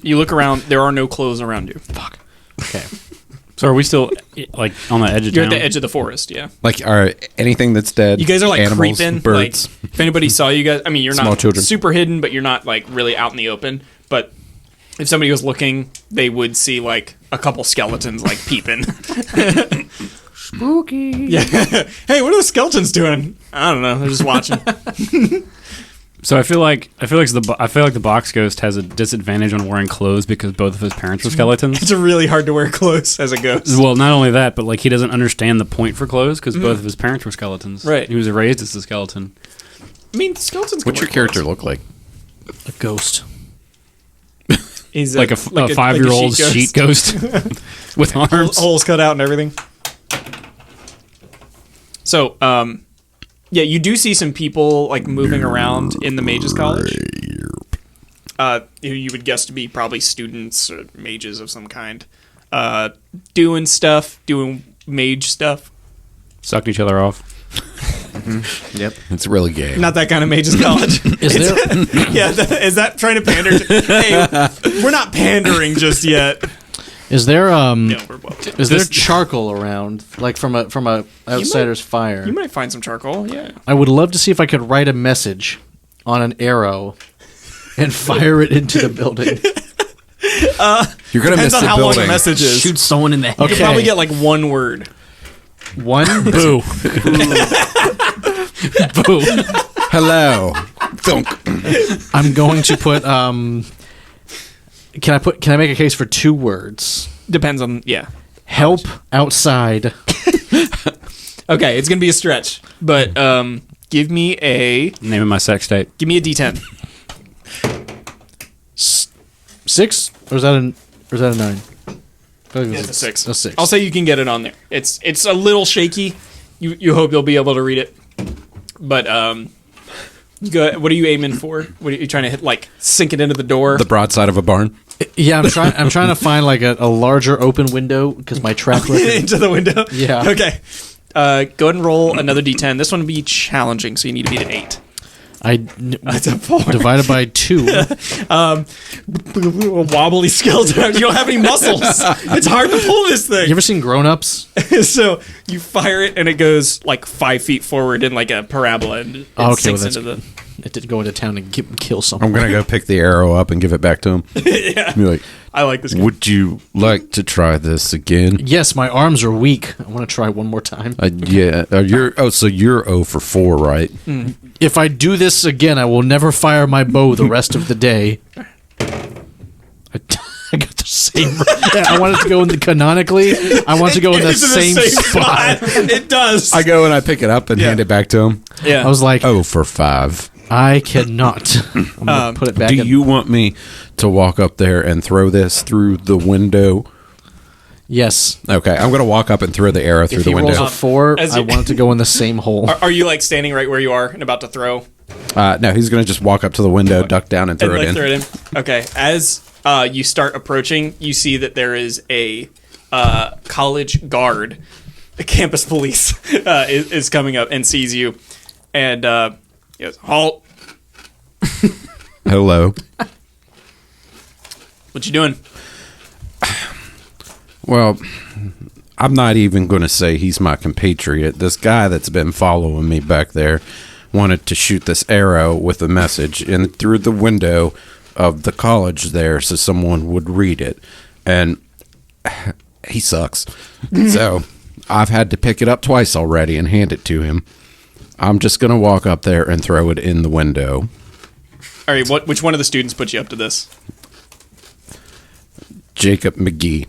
You look around. There are no clothes around you. Fuck. Okay. So are we still like on the edge of You're town? at the edge of the forest. Yeah. Like, anything that's dead. You guys are like animals, creeping. birds. Like, if anybody saw you guys, I mean, you're Small not children. super hidden, but you're not like really out in the open. But if somebody was looking, they would see like a couple skeletons like peeping. Spooky. Yeah. Hey, what are the skeletons doing? I don't know. They're just watching. So I feel like the box ghost has a disadvantage on wearing clothes because both of his parents were skeletons. It's really hard to wear clothes as a ghost. Well, not only that, but like he doesn't understand the point for clothes because both of his parents were skeletons. Right. He was raised as a skeleton. I mean, skeletons. Can What's your wear character clothes. look like? A ghost. He's Like a 5-year-old sheet ghost with arms. holes cut out and everything. So, yeah, you do see some people like moving around in the Mages College. Who you would guess to be probably students or mages of some kind, doing mage stuff. Sucked each other off. Yep. It's really gay. Not that kind of Mages College. Is there? Yeah, is that trying to pander? Hey, we're not pandering just yet. Is there? No, we're well. Is there charcoal around, like from a outsider's fire? You might find some charcoal. Yeah. I would love to see if I could write a message on an arrow and fire it into the building. You're going to miss Depends on the how long the building. message is. Shoot someone in the head. You could probably get like one word. One. Boo. Boo. Hello. Thunk. I'm going to put. Can I make a case for 2 words? Depends on Help outside. Okay, it's gonna be a stretch, but give me a Name of my sex tape. D10. 6 or is that a 9? I think It's a 6. A 6. I'll say you can get it on there. It's a little shaky. You hope you'll be able to read it, but go. What are you aiming for? What are you trying to hit? Like sink it into the door? The broadside of a barn. Yeah, I'm trying to find like a larger open window because my track record. into the window. Yeah. Okay. Go ahead and roll another D10. This one will be challenging, so you need to beat an 8. That's a 4. divided by 2. A wobbly skeleton. You don't have any muscles. It's hard to pull this thing. You ever seen Grown Ups? So you fire it, and it goes like 5 feet forward in like a parabola, and it sinks into the. It did go into town and kill someone. I'm going to go pick the arrow up and give it back to him. Yeah. Be like, I like this game. would you like to try this again? Yes, my arms are weak. I want to try one more time. Yeah. So you're 0 for 4, right? If I do this again, I will never fire my bow the rest of the day. I got the same. Yeah, I wanted to go in the canonically. I want to go in the It's same spot. It does. I go and I pick it up and hand it back to him. Yeah. I was like, 0 for 5. I cannot. I'm gonna put it back. Do in. you want me to walk up there and throw this through the window? Yes. Okay, I'm going to walk up and throw the arrow through If the he window. rolls a 4, As I you- want it to go in the same hole. Are you like standing right where you are and about to throw? No, he's going to just walk up to the window, duck down, and throw And it in. throw it in. Okay. As you start approaching, you see that there is a college guard, the campus police, is coming up and sees you, and he goes, "Halt! Hello. What you doing?" Well, I'm not even going to say he's my compatriot. This guy that's been following me back there wanted to shoot this arrow with a message in through the window of the college there so someone would read it. And he sucks. So I've had to pick it up twice already and hand it to him. I'm just going to walk up there and throw it in the window. All right. Which one of the students put you up to this? Jacob McGee.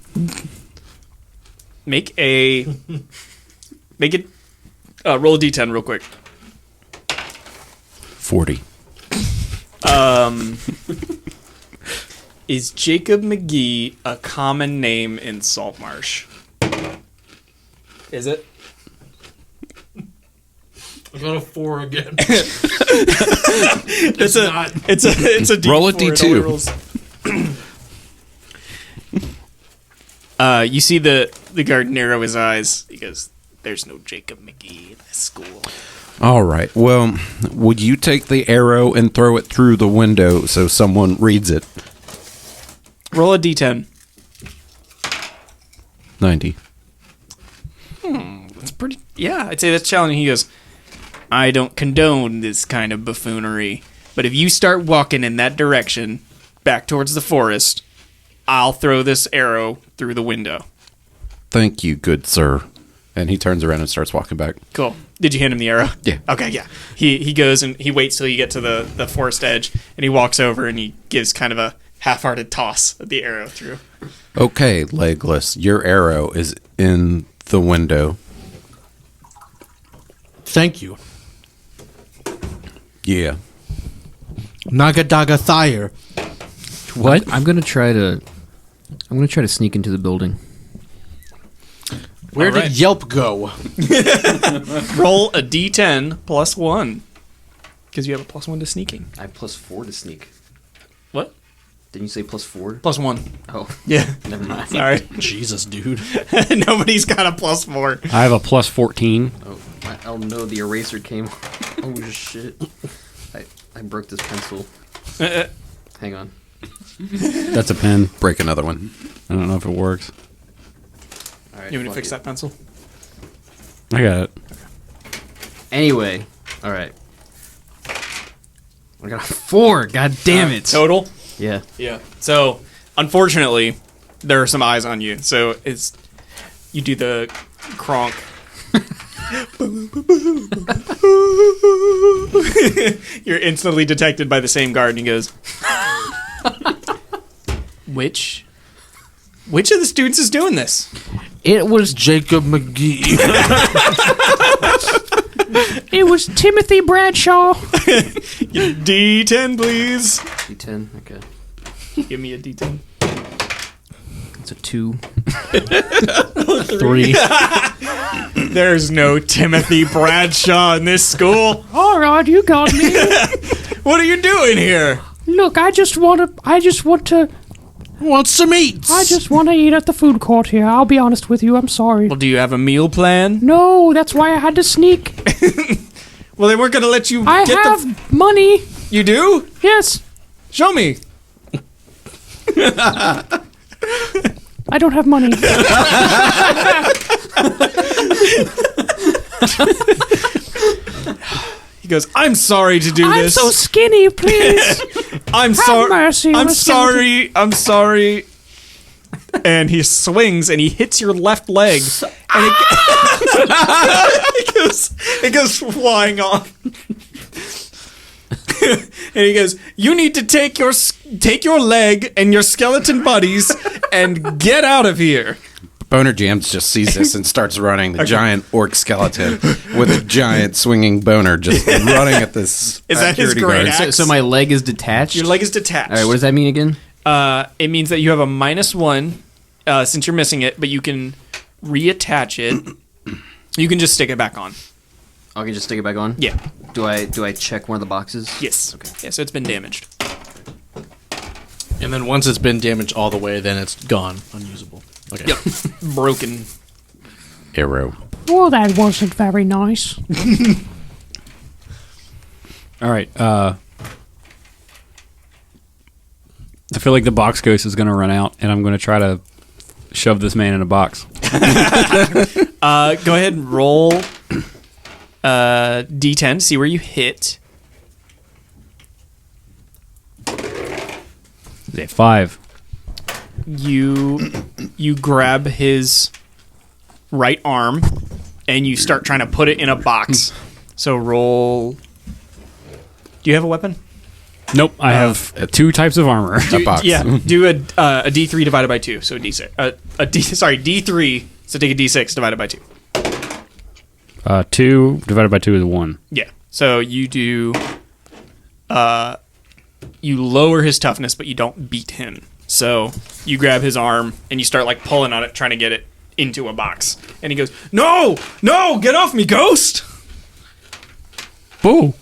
Make it. Roll a D10 real quick. 40. Is Jacob McGee a common name in Saltmarsh? Is it? I got a 4 again. It's a D4. Roll a It only D2. rolls. You see the guard narrow his eyes. He goes, "There's no Jacob McGee in this school." All right. Well, would you take the arrow and throw it through the window so someone reads it? Roll a D10. 90. That's pretty. Yeah, I'd say that's challenging. He goes, "I don't condone this kind of buffoonery, but if you start walking in that direction, back towards the forest, I'll throw this arrow through the window." Thank you, good sir. And he turns around and starts walking back. Cool. Did you hand him the arrow? Yeah. Okay, yeah. He goes and he waits till you get to the forest edge, and he walks over and he gives kind of a half-hearted toss of the arrow through. Okay, Legless, your arrow is in the window. Thank you. Yeah. Nagadaga Thayer. What? I'm gonna try to sneak into the building. Where All right. did Yelp go? Roll a D10 plus 1. Because you have a plus 1 to sneaking. I have +4 to sneak. What? Didn't you say +4? Plus 1. Oh, Yeah. never mind. Sorry. Jesus, dude. Nobody's got a plus 4. I have a +14. Oh no, the eraser came. Oh shit! I broke this pencil. Hang on. That's a pen. Break another one. I don't know if it works. All right, You want me to fuck fix it. that pencil? I got it. Anyway, all right. I got a 4. God damn it! Total? Yeah. Yeah. So, unfortunately, there are some eyes on you. So, you do the cronk. You're instantly detected by the same guard, and he goes, Which of the students is doing this? It was Jacob McGee. it was Timothy Bradshaw. D10, please. D10. Okay. Give me a D10. It's a 2. 3. There's no Timothy Bradshaw in this school. All right, you got me. What are you doing here? Look, I just want to Want some eats? eat at the food court here. I'll be honest with you. I'm sorry. Well, do you have a meal plan? No, that's why I had to sneak. Well, they weren't going to let you I get have money. You do? Yes. Show me. I don't have money. He goes, I'm sorry to do I'm this. so skinny, please. I'm have mercy on I'm a sorry. I'm sorry. And he swings and he hits your left leg. And it goes flying off. And he goes, you need to take your leg and your skeleton buddies and get out of here. Boner Jams just sees this and starts running. The giant orc skeleton with a giant swinging boner just running at this. Is that his security great guard. axe? So my leg is detached. Your leg is detached. All right. What does that mean again? It means that you have a -1 since you're missing it, but you can reattach it. You can just stick it back on. I can just stick it back on. Yeah. Do I check one of the boxes? Yes. Okay. Yeah. So it's been damaged. And then once it's been damaged all the way, then it's gone, unusable. Okay. Yep. Broken. Arrow. Well, that wasn't very nice. All right. I feel like the box ghost is going to run out, and I'm going to try to shove this man in a box. Go ahead and roll D10 to see where you hit. Is it 5? You grab his right arm and you start trying to put it in a box. So roll. Do you have a weapon? Nope. I have 2 types of armor. A box. Yeah. Do a D3 divided by 2, so a D6. D3. So take a D6 divided by 2. 2 divided by 2 is 1. Yeah. So you do. You lower his toughness, but you don't beat him. So you grab his arm and you start like pulling on it, trying to get it into a box. And he goes, "No, get off me, ghost!" Boo.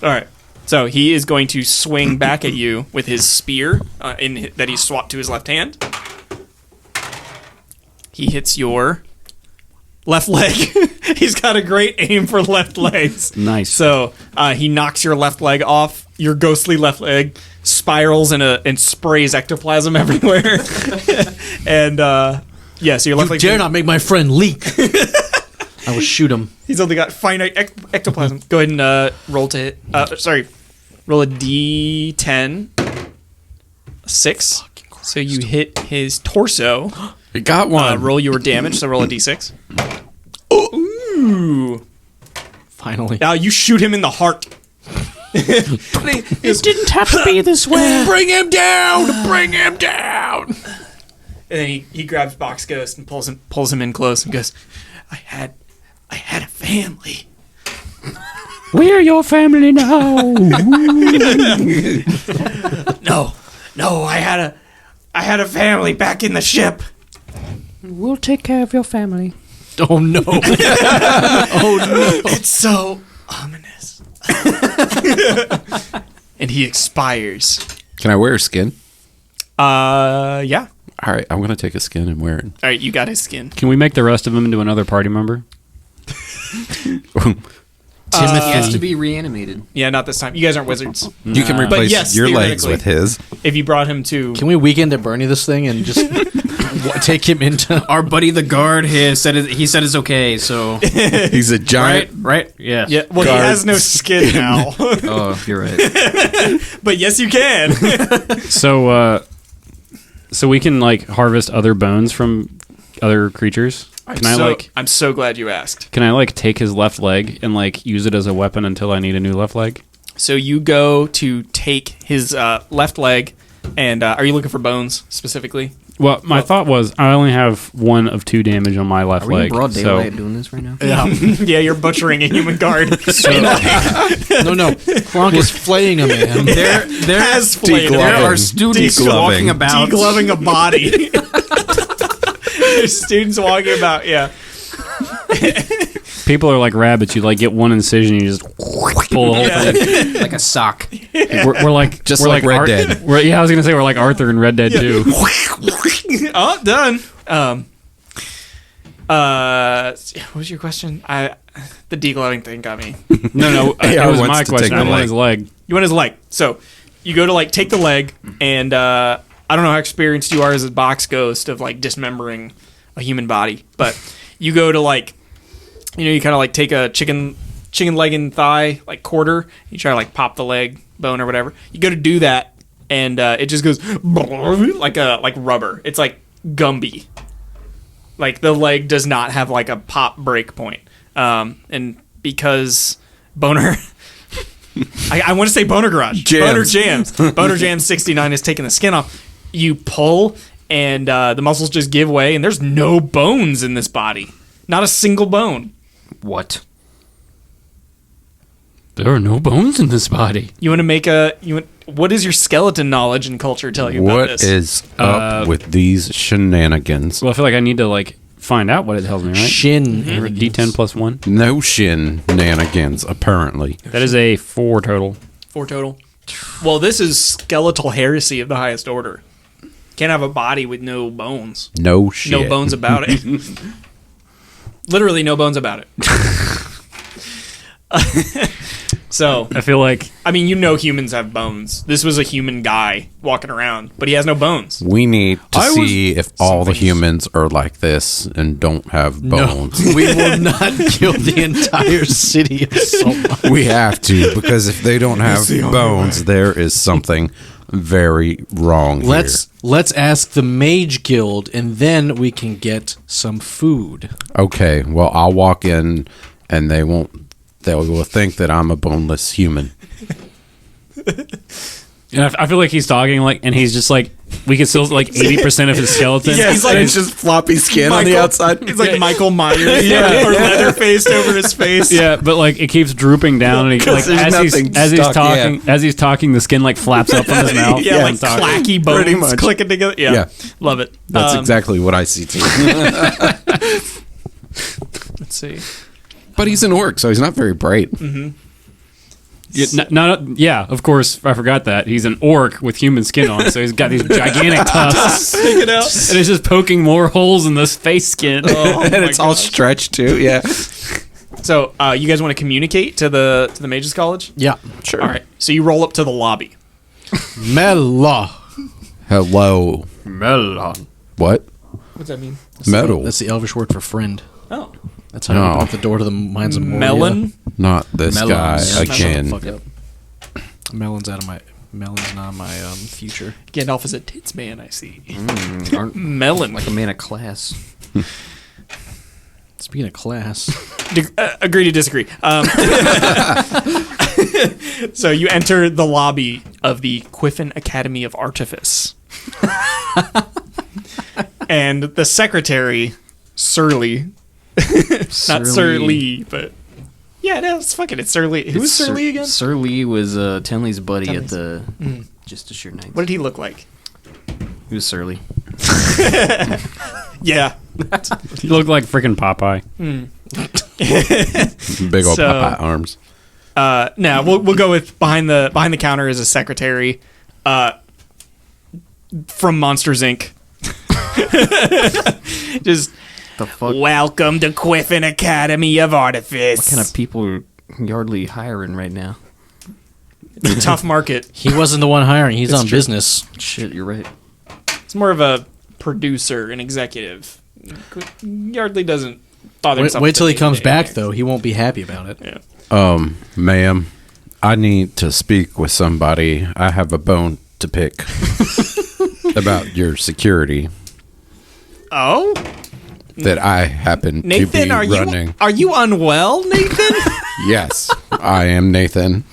All right. So he is going to swing back at you with his spear that he swapped to his left hand. He hits your left leg. He's got a great aim for left legs. Nice. So he knocks your left leg off. Your ghostly left leg spirals and sprays ectoplasm everywhere. And so your left leg. Dare not make my friend leak. I will shoot him. He's only got finite ectoplasm. Go ahead and roll to hit. Roll a d10. 6. So you hit his torso. You got one. Roll your damage. So roll a d6. Ooh. Finally. Now you shoot him in the heart. It didn't have to be this way. Bring him down! Bring him down! And then he grabs Box Ghost and pulls him in close and goes, I had a family. We're your family now. No, I had a family back in the ship. We'll take care of your family. Oh no. Oh no. It's so ominous. And he expires. Can I wear a skin? Yeah. All right, I'm going to take a skin and wear it. All right, you got his skin. Can we make the rest of them into another party member? He has to be reanimated. Yeah, not this time. You guys aren't wizards. You can replace yes, your legs theoretically. with his. If you brought him to... Can we weekend at Bernie this thing and just take him into... Our buddy the guard he said it's okay, so... He's a giant. Right? Yeah. Yeah, well, he has no skin now. Oh, you're right. But yes, you can. So we can like harvest other bones from other creatures. I'm so glad you asked. Can I like take his left leg and like use it as a weapon until I need a new left leg? So you go to take his left leg, and are you looking for bones specifically? Well, my thought was I only have 1 of 2 damage on my left Are we in leg. broad daylight doing this right now? Yeah. Yeah, you're butchering a human guard. No. Kronk is flaying a man. There Has flayed there him. are students Degloving. walking about. Degloving a body. There's students walking about, yeah. People are like rabbits. You like get one incision, you just pull the whole thing. like a sock. We're like Just we're like Red Dead. I was gonna say we're like Arthur in Red Dead 2. Oh, done. What was your question? The degloving thing got me. No, AR it was wants my to question. take I the want leg. his leg. You want his leg. So you go to like take the leg, and I don't know how experienced you are as a box ghost of like dismembering a human body, but you go to like, you kind of like take a chicken leg and thigh like quarter. You try to like pop the leg bone or whatever. You go to do that, and it just goes like rubber. It's like Gumby. Like the leg does not have like a pop break point, and because Boner. I want to say Boner Garage. Jams. Boner Jams. Boner Jams 69 is taking the skin off. You pull, and the muscles just give way, and there's no bones in this body. Not a single bone. What? There are no bones in this body. You want to make what does your skeleton knowledge and culture tell you about What this? is up with these shenanigans? Well, I feel like I need to like find out what it tells me, right? Shin. D10 plus 1. No shenanigans, apparently. That is a 4 total. 4 total. Well, this is skeletal heresy of the highest order. Can't have a body with no bones. No shit. No bones about it. Literally no bones about it. So, I feel like I mean, humans have bones. This was a human guy walking around, but he has no bones. We need to see if all the humans are like this and don't have bones. No, we will not kill the entire city of Soma. We have to, because if they don't have bones, there is something very wrong here. Let's ask the Mage Guild, and then we can get some food. Okay, well, I'll walk in, and they will think that I'm a boneless human. and I feel like he's talking like, and he's just like, we can still like 80% of his skeleton. Yeah, he's like- And it's just floppy skin on the outside. It's like Michael Myers, or leather-faced over his face. Yeah, but like it keeps drooping down, and he, like there's nothing as he's stuck, talking, as he's talking, the skin like flaps up on his mouth. Yeah, while like he's talking. clacky Pretty bones much. clicking together. Yeah, Yeah. love it. That's exactly what I see too. Let's see. But he's an orc, so he's not very bright. Yeah, of course. I forgot that he's an orc with human skin on, so he's got these gigantic tusks, Stick it out. and it's just poking more holes in this face skin. And it's all stretched too. Yeah. So, you guys want to communicate to the Mages College? Yeah. Sure. All right. So you roll up to the lobby. Mela. Hello. Melon. What? What's that mean? Metal. That's the Elvish word for friend. Oh, That's how you Oh. open up the door to the mines of Moria. melon. Not this Melons. guy Shut the again. fuck up. Melon's not my future. Gandalf is a tits man. I see. Aren't Melon. like a man of class. Speaking of class, Agree to disagree. So you enter the lobby of the Quiffin Academy of Artifice. And the secretary, Surly, not Sir Lee, but yeah, no, it's fucking, it's Sir Lee. Who's Sir Lee again? Sir Lee was Tenley's buddy Tenley's. at the Just a Sheer Night. What did he look like? He was surly. Yeah. You look like freaking Popeye. Big old So- Popeye arms. Now we'll go with behind the counter is a secretary, from Monsters Inc. Just The fuck? welcome to Quiffin Academy of Artifice. What kind of people are Yardley hiring right now? It's a tough market. he wasn't the one hiring. He's It's on true. business. Shit, you're right. It's more of a producer, an executive. Yardley doesn't bother himself. Wait with till the he comes day-to-day back, things. though. He won't be happy about it. Yeah. Ma'am, I need to speak with somebody. I have a bone to pick about your security Oh, that I happen Nathan, to be running. are you unwell, Nathan? Yes, I am Nathan,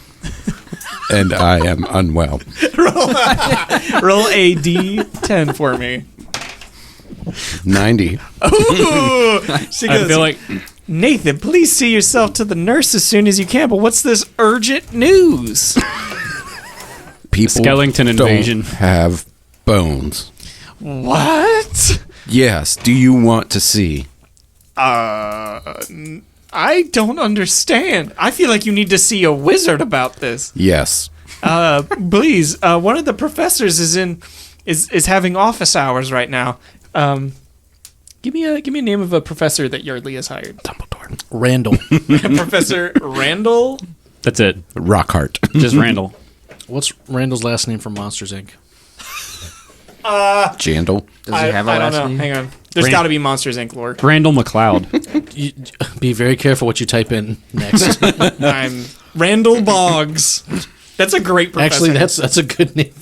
and I am unwell. Roll a D10 for me. 90. Ooh, she I goes, feel like Nathan, please see yourself to the nurse as soon as you can. But what's this urgent news? People skeleton invasion. don't have bones. What? Yes, do you want to see? I don't understand. I feel like you need to see a wizard about this. Yes. Please, one of the professors is having office hours right now. Give me a name of a professor that Yardley has hired. Dumbledore. Randall. Professor Randall. that's it. Rockhart. Just Randall. What's Randall's last name from Monsters, Inc.? Jandal. Does he have a I don't last know. name? Hang on. There's got to be Monsters Inc. lore. Randall McLeod. You, be very careful what you type in next. I'm Randall Boggs. That's a great professor. Actually, that's a good name.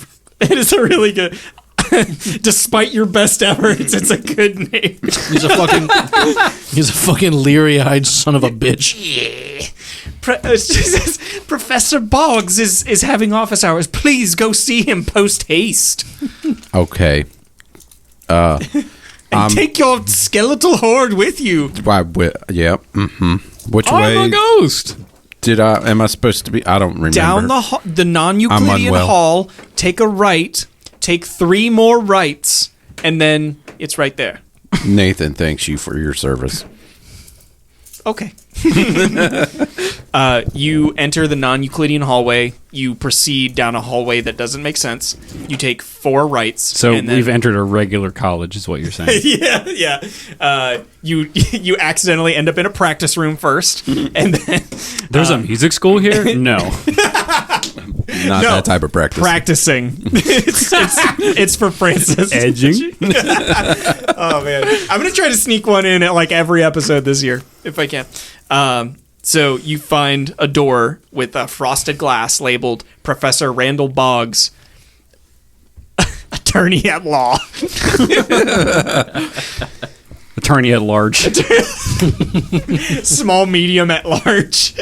it is a really good. Despite your best efforts, it's a good name. He's a fucking leery-eyed son of a bitch. Professor Boggs is having office hours. Please go see him post haste. Okay. And take your skeletal horde with you. Yeah. Mm-hmm. Which I'm way a ghost. am I supposed to be? I don't remember. Down the non-Euclidean unwell. hall, take a right, take 3 more rights, and then it's right there. Nathan thanks you for your service. Okay. You enter the non-Euclidean hallway. You proceed down a hallway that doesn't make sense. You take 4 rights. So and then, we've entered a regular college, is what you're saying. yeah. You accidentally end up in a practice room first, and then There's a music school here? No. Not that type of practice. practicing. it's for Francis. Edging? Oh man, I'm gonna try to sneak one in at like every episode this year if I can. So you find a door with a frosted glass labeled Professor Randall Boggs, attorney at law. Attorney at large. Small, medium at large.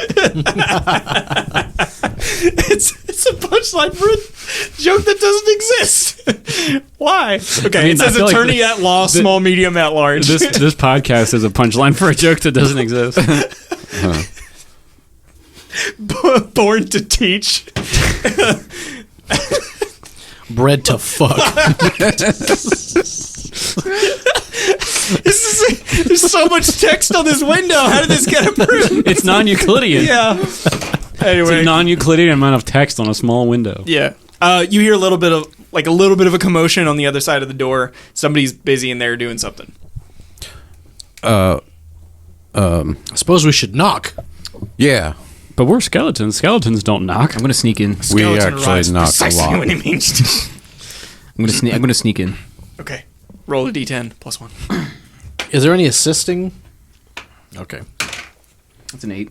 It's a punchline for a joke that doesn't exist. Why? Okay, I mean, it says I feel like attorney at law, small, medium at large. This podcast is a punchline for a joke that doesn't exist. Born to teach. Bred to fuck. There's so much text on this window. How did this get approved? It's non-Euclidean. Yeah. It's Anyway. a non-Euclidean amount of text on a small window. Yeah. You hear a little bit of a commotion on the other side of the door. Somebody's busy in there doing something. I suppose we should knock. Yeah, But we're skeletons. Skeletons don't knock. I'm gonna sneak in. we Skeleton actually arrives knock a precisely lot. when he means to. I'm gonna sneak in. Okay. Roll a d10 plus 1. Is there any assisting? Okay. That's an 8.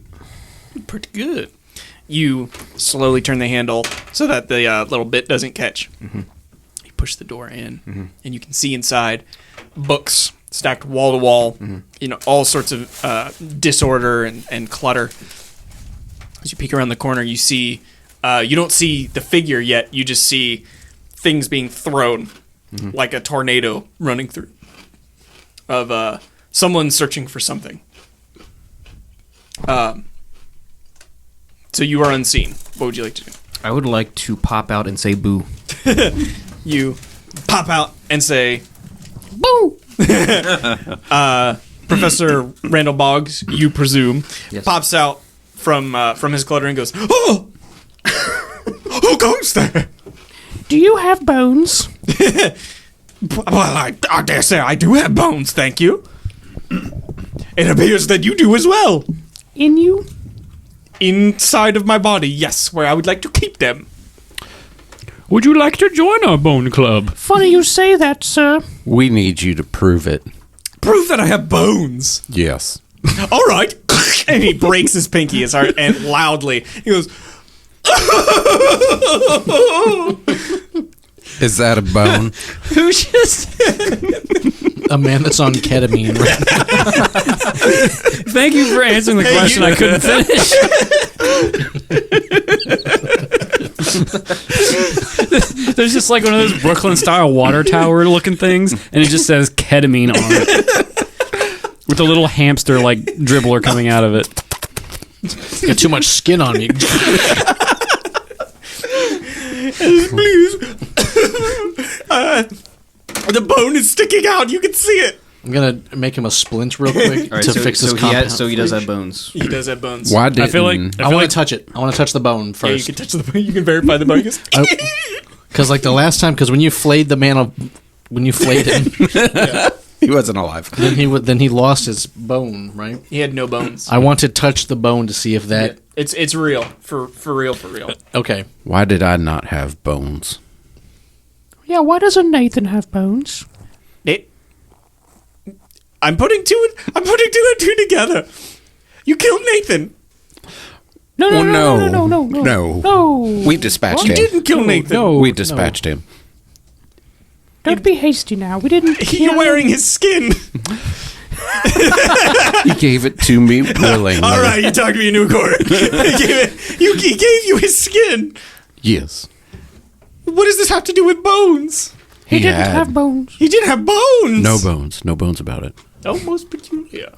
Pretty good. You slowly turn the handle so that the little bit doesn't catch. You push the door in, and you can see inside books stacked wall to wall. You know, all sorts of disorder and clutter. As you peek around the corner, you see you don't see the figure yet. You just see things being thrown like a tornado running through of someone searching for something. So you are unseen. What would you like to do? I would like to pop out and say boo. You pop out and say, "Boo!" Professor Randall Boggs, you presume, Yes. pops out from his clutter and goes, "Oh, who goes there?" Do you have bones? Well, I dare say I do have bones, thank you. It appears that you do as well. In you? Inside of my body, yes, where I would like to keep them. Would you like to join our bone club? Funny you say that, sir. We need you to prove it. Prove that I have bones. Yes. All right. And he breaks his pinky as hard and loudly. He goes, Is that a bone? "Who just?" A man that's on ketamine. Right? Thank you for answering the question I couldn't finish. There's just like one of those Brooklyn-style water tower looking things, and it just says ketamine on it. With a little hamster like dribbler coming out of it. Got too much skin on me. Please. The bone is sticking out. You can see it. I'm gonna make him a splint real quick All right, to fix his so compound. he does have bones. He does have bones. Why didn't... I feel like I want to touch it. I want to touch the bone Yeah, you first. can touch the bone. You can verify the bone. He goes, Because like the last time, because when you flayed the man, when you flayed him, He wasn't alive. then he lost his bone, right? He had no bones. I want to touch the bone to see if that. It's real. For real. Okay. Why did I not have bones? Yeah, why doesn't Nathan have bones? I'm putting two and two together. You killed Nathan. No. No. We dispatched You him. didn't kill Nathan. No. We dispatched him. Don't be hasty now. We didn't You're kill wearing his skin. He gave it to me willingly. All right, you talked me into a corner. He gave you his skin. Yes. What does this have to do with bones? He didn't had have bones. He didn't have bones. no bones. No bones about it. Almost peculiar.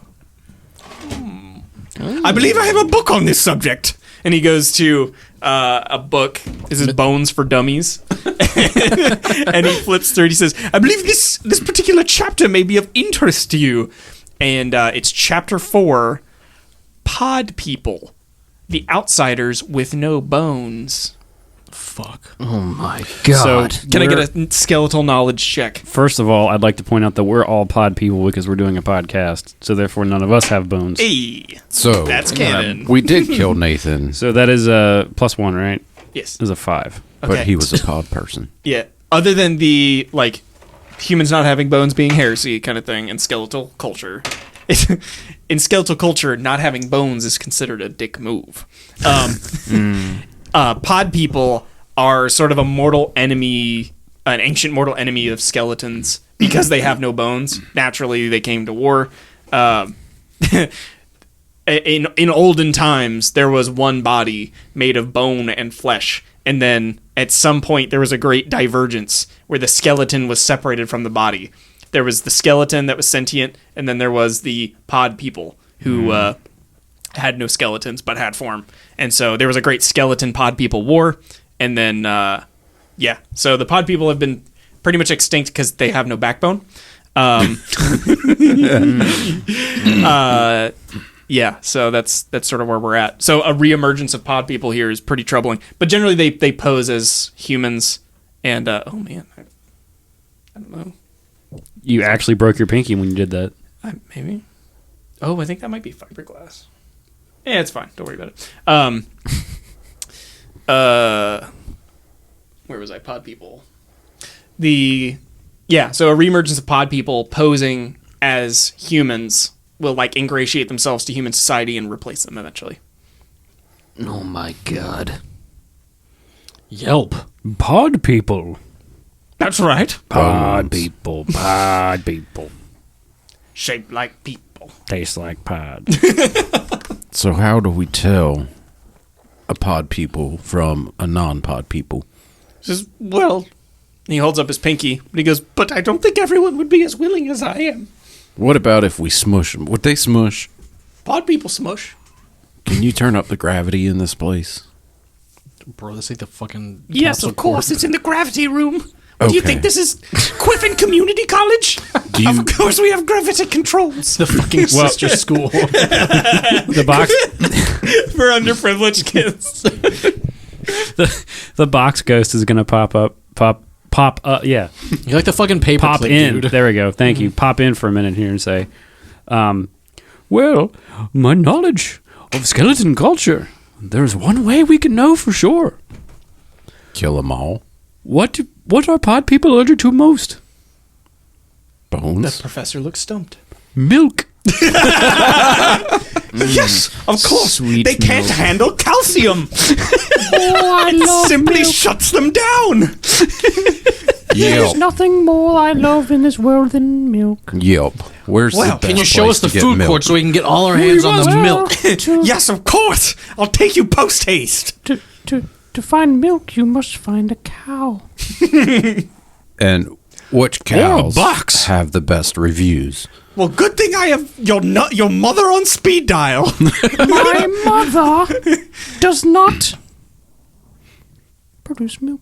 I believe I have a book on this subject. And he goes to a book. This is Bones for Dummies. And he flips through it. He says, I believe this particular chapter may be of interest to you. And it's chapter 4, Pod People. The Outsiders with No Bones. Fuck. Oh my god. So Can I get a skeletal knowledge check? First of all, I'd like to point out that we're all pod people because we're doing a podcast, so therefore none of us have bones. Hey, So that's canon. we did kill Nathan, So that is a +1, right? Yes. Is a 5. but Okay. he was a pod person. Yeah. Other than the, like, humans not having bones being heresy kind of thing in skeletal culture. In skeletal culture, not having bones is considered a dick move. Pod people are sort of a mortal enemy, an ancient mortal enemy of skeletons because they have no bones. Naturally, they came to war. In olden times, there was one body made of bone and flesh, and then at some point there was a great divergence where the skeleton was separated from the body. There was the skeleton that was sentient, and then there was the pod people who had no skeletons but had form. And so there was a great skeleton pod people war, and then so the pod people have been pretty much extinct because they have no backbone. Yeah, so that's sort of where we're at. So a reemergence of pod people here is pretty troubling. But generally they pose as humans. And, oh man, I don't know. You actually broke your pinky when you did that. Maybe. Oh, I think that might be fiberglass. Yeah, it's fine. Don't worry about it. Where was I? Pod people. So a reemergence of pod people posing as humans will like ingratiate themselves to human society and replace them eventually. Oh my god. Yelp. Pod people. That's right. Pod people. Pod people. Shaped like people. Taste like pod. So how do we tell a pod people from a non-pod people? Says, well, he holds up his pinky, but he goes, but I don't think everyone would be as willing as I am. What about if we smush them? Would they smush? Pod people smush. Can you turn up the gravity in this place? Bro, this ain't the fucking. Yes, council of course. court. It's in the gravity room. What do you Okay. think this is? Quiffin Community College? Of course we have gravity controls. The fucking sister school. The box. For underprivileged kids. The box ghost is gonna pop up. Pop up. Yeah. You like the fucking paper Pop clip, in. dude. There we go. Thank you. Pop in for a minute here and say, well, my knowledge of skeleton culture. There's one way we can know for sure. Kill them all? What are pod people allergic to most? Bones? Professor looks stumped. Milk. Yes, of course. Sweet they can't milk. handle calcium. I love Simply milk. shuts them down. There's Yelp. nothing more I love in this world than milk. Yelp. Where's Well, the best Can you show place us the to get food milk? court so we can get all our hands on the Well, milk? Yes, of course. I'll take you post haste. To find milk, you must find a cow. And which Or a cows box. have the best reviews? Well, good thing I have your mother on speed dial. My mother does not produce milk.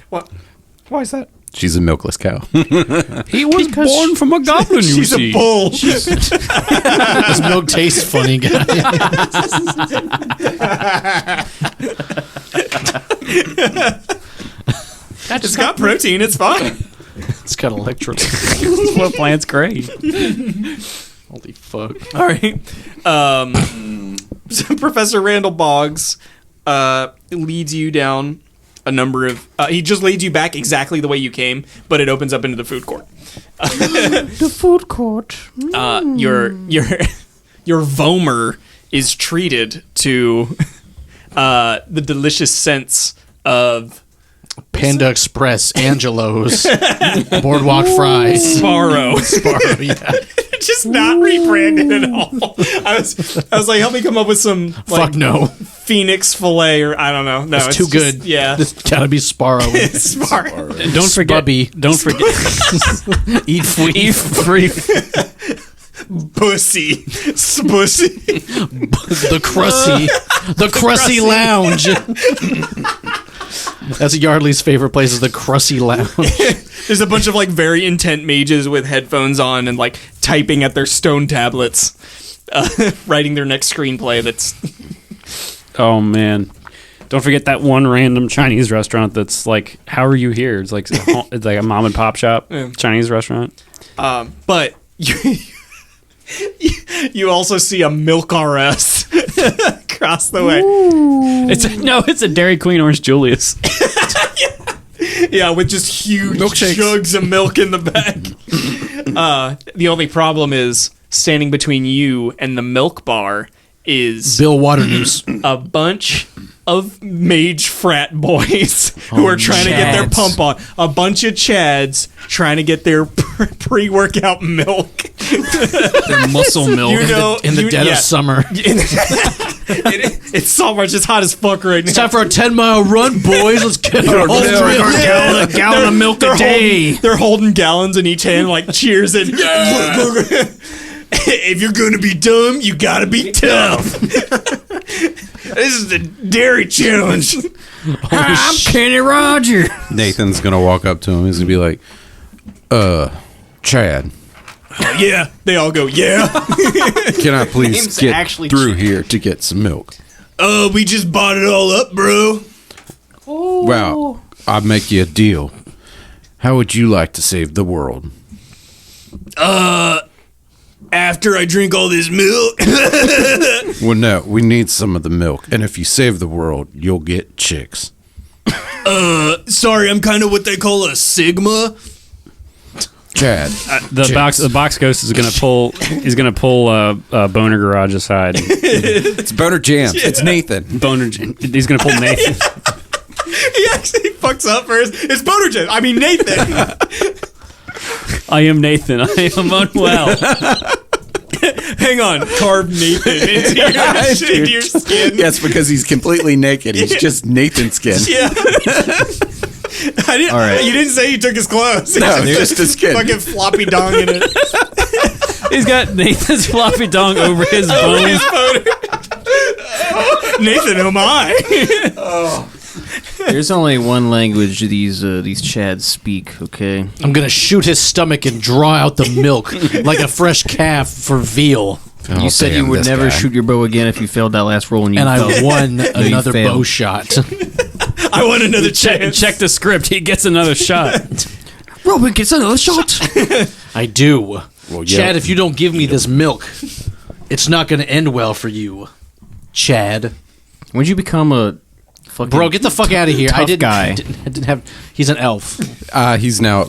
What? Why is that? She's a milkless cow. He was Because born from a goblin, you She's see. a bull. This milk tastes funny, guys. It's got protein. It's fine. It's got electrolytes. That's what plants crave. Holy fuck. All right. So Professor Randall Boggs leads you down a number of. He just leads you back exactly the way you came, but it opens up into the food court. The food court. Your vomer is treated to the delicious scents of Panda Express, Angelo's, Boardwalk Fries. Sparrow. Sparrow, yeah. Just not rebranded at all. I was like, help me come up with some like Fuck no. Phoenix fillet or I don't know. No, It's too just- good. Yeah. This gotta be Sparrow. Sparrow. Don't forget. Spubby. Don't forget. Eat free. free. Pussy. Spussy. The Crusty. The Crusty Lounge. That's Yardley's favorite place is the Crusty Lounge. There's a bunch of like very intent mages with headphones on and like typing at their stone tablets, writing their next screenplay. That's Oh man. Don't forget that one random Chinese restaurant that's like, how are you here? It's like it's like a mom and pop shop Yeah. Chinese restaurant. but you also see a Milk RS across the way. It's a Dairy Queen Orange Julius. Yeah, with just huge Milkshakes. jugs of milk in the back. The only problem is standing between you and the milk bar is Bill Waternoose. a bunch of mage frat boys who are trying to get their Chads. pump on. A bunch of Chads trying to get their pre-workout milk. Their muscle milk. You know, In the dead yeah. of summer. It's summer. It's hot as fuck right now. It's time for a 10-mile run, boys. Let's get our whole Yeah. gallon of milk a day. They're holding gallons in each hand, like cheers and. If you're gonna be dumb, you gotta be tough. This is the dairy challenge. I'm Kenny Roger. Nathan's going to walk up to him. He's going to be like, Chad, Yeah. They all go, yeah. can I please Name's get actually through here to get some milk? We just bought it all up, bro. Well, I'll make you a deal. How would you like to save the world? After I drink all this milk. Well, no, we need some of the milk. And if you save the world, you'll get chicks. Sorry, I'm kind of what they call a Sigma. Chad, The box ghost is gonna pull. He's gonna pull Boner Garage aside. it's Boner Jams. It's Nathan. He's gonna pull Nathan. He actually fucks up first. It's Boner Jam. I mean, Nathan. I am Nathan. I am unwell. Hang on. Carve Nathan into your skin. Yes, because he's completely naked. He's just Nathan skin. Yeah. All right. You didn't say he took his clothes. No, just his skin. Fucking floppy dong in it. He's got Nathan's floppy dong over his bones. Nathan, oh my. There's only one language these Chads speak, okay? I'm gonna shoot his stomach and draw out the milk like a fresh calf for veal. You said you would never shoot your bow again if you failed that last roll, and I won another failed. bow shot. I want another chance. Check the script. He gets another shot. Robin gets another shot. I do. Well, Chad, if you don't give me this milk, it's not gonna end well for you. Chad. When'd you become a fucking Bro, get the fuck out of here. tough guy? I didn't have. He's an elf. He's now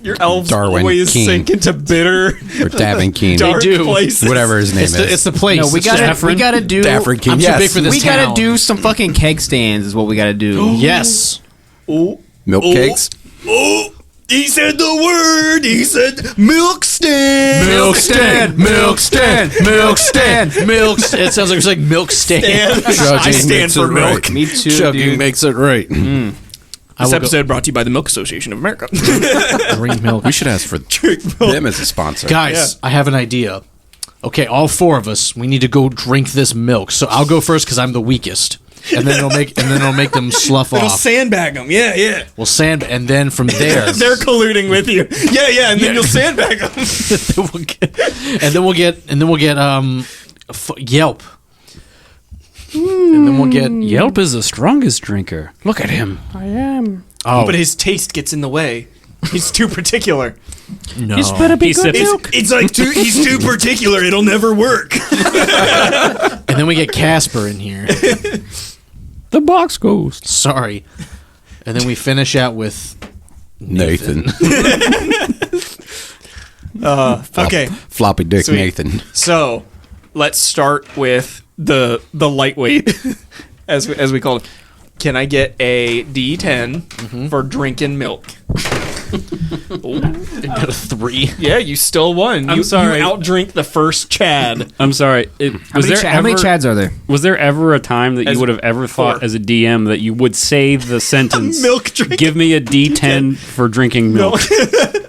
Your elves Darwin always King. sink into bitter, or Davin Keen. dark do. places. Whatever his name It's the place. No, we It's gotta just- do. Dafford King. I'm too big for this We town. gotta do some fucking keg stands. Is what we gotta do. Yes. Milk cakes. Oh, he said the word. He said milk stand. Milk stand. Milk stand. Milk stand. Milk. It sounds like it's like milk stand. I stand for milk. Me too, Chugging dude. makes it right. I This will episode brought to you by the Milk Association of America. drink milk. We should ask for them as a sponsor. Guys, I have an idea. Okay, all four of us, we need to go drink this milk. So I'll go first because I'm the weakest, and then it'll make them slough It'll off. sandbag them. Yeah, yeah. We'll sand, and then from there, They're colluding with you. Yeah, yeah, and then you'll sandbag them. and then we'll get Yelp, and then we'll get Yelp is the strongest drinker. Look at him. oh But his taste gets in the way. He's too particular. no, He sips. It's like he's too particular. It'll never work. and then we get Casper in here. The box ghost. Sorry, and then we finish out with Nathan. Okay, Floppy Dick Sweet. Nathan. so let's start with the lightweight, as we call it. Can I get a D10 for drinking milk? got a 3. Yeah, you still won. I'm you, sorry. You outdrink the first Chad. I'm sorry. How many Chads are there? Was there ever a time that As you would have ever thought, 4. as a DM, that you would say the sentence, Milk drinking. "Give me a D10 for drinking milk"?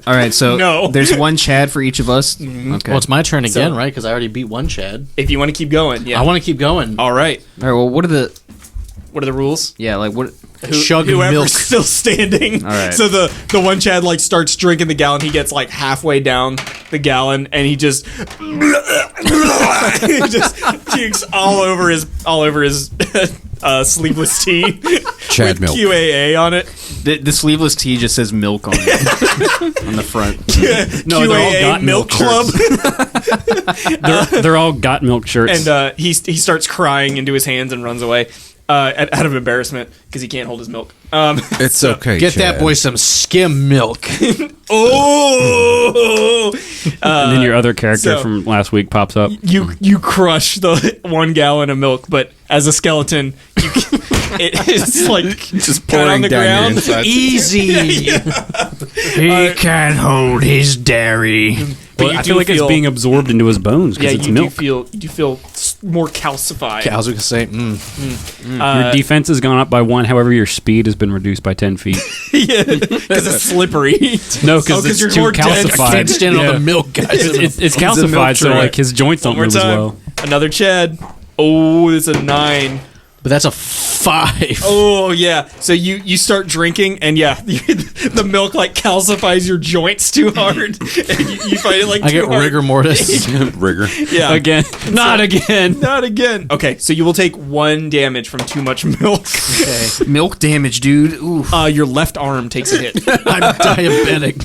All right, so No. there's one Chad for each of us. Okay. Well, it's my turn again, So- right? Because I already beat one Chad. If you want to keep going, yeah. I want to keep going. All right. All right. Well, what are the? What are the rules? Yeah, like what? Chugging Whoever's milk. still standing. All right. So the one Chad like starts drinking the gallon. He gets like halfway down the gallon, and he just he just pukes all over his sleeveless tee Chad with milk. QAA on it. The sleeveless tee just says milk on it on the front. No, they're all QAA got Milk milk Club. They're all got milk shirts. And he starts crying into his hands and runs away out of embarrassment because he can't hold his milk. It's okay. Get Chad. that boy some skim milk. Oh! And then your other character so- from last week pops up. You crush the 1 gallon of milk, but as a skeleton, it is like Just kind of on pouring the down your ground. insides. Easy. He can't hold his dairy. But Well, you I do feel like it's being absorbed into his bones yeah, because it's you milk. do feel more calcified. I was going to say, Your defense has gone up by 1. However, your speed has been reduced by 10 feet. Yeah, because it's slippery. No, because you're it's too more dense. calcified. can't stand on Yeah. the milk, guys. It's a milk calcified, so tray. like his joints don't One more move as time. well. Another Chad. Oh, it's a 9. But that's a 5. Oh yeah. So you start drinking, and yeah, the milk like calcifies your joints too hard, and you find it like I too get hard. rigor mortis. Rigor. Yeah. Again. Not again. Not again. Okay, so you will take 1 damage from too much milk. Milk damage, dude. Ooh. Your left arm takes a hit. I'm diabetic.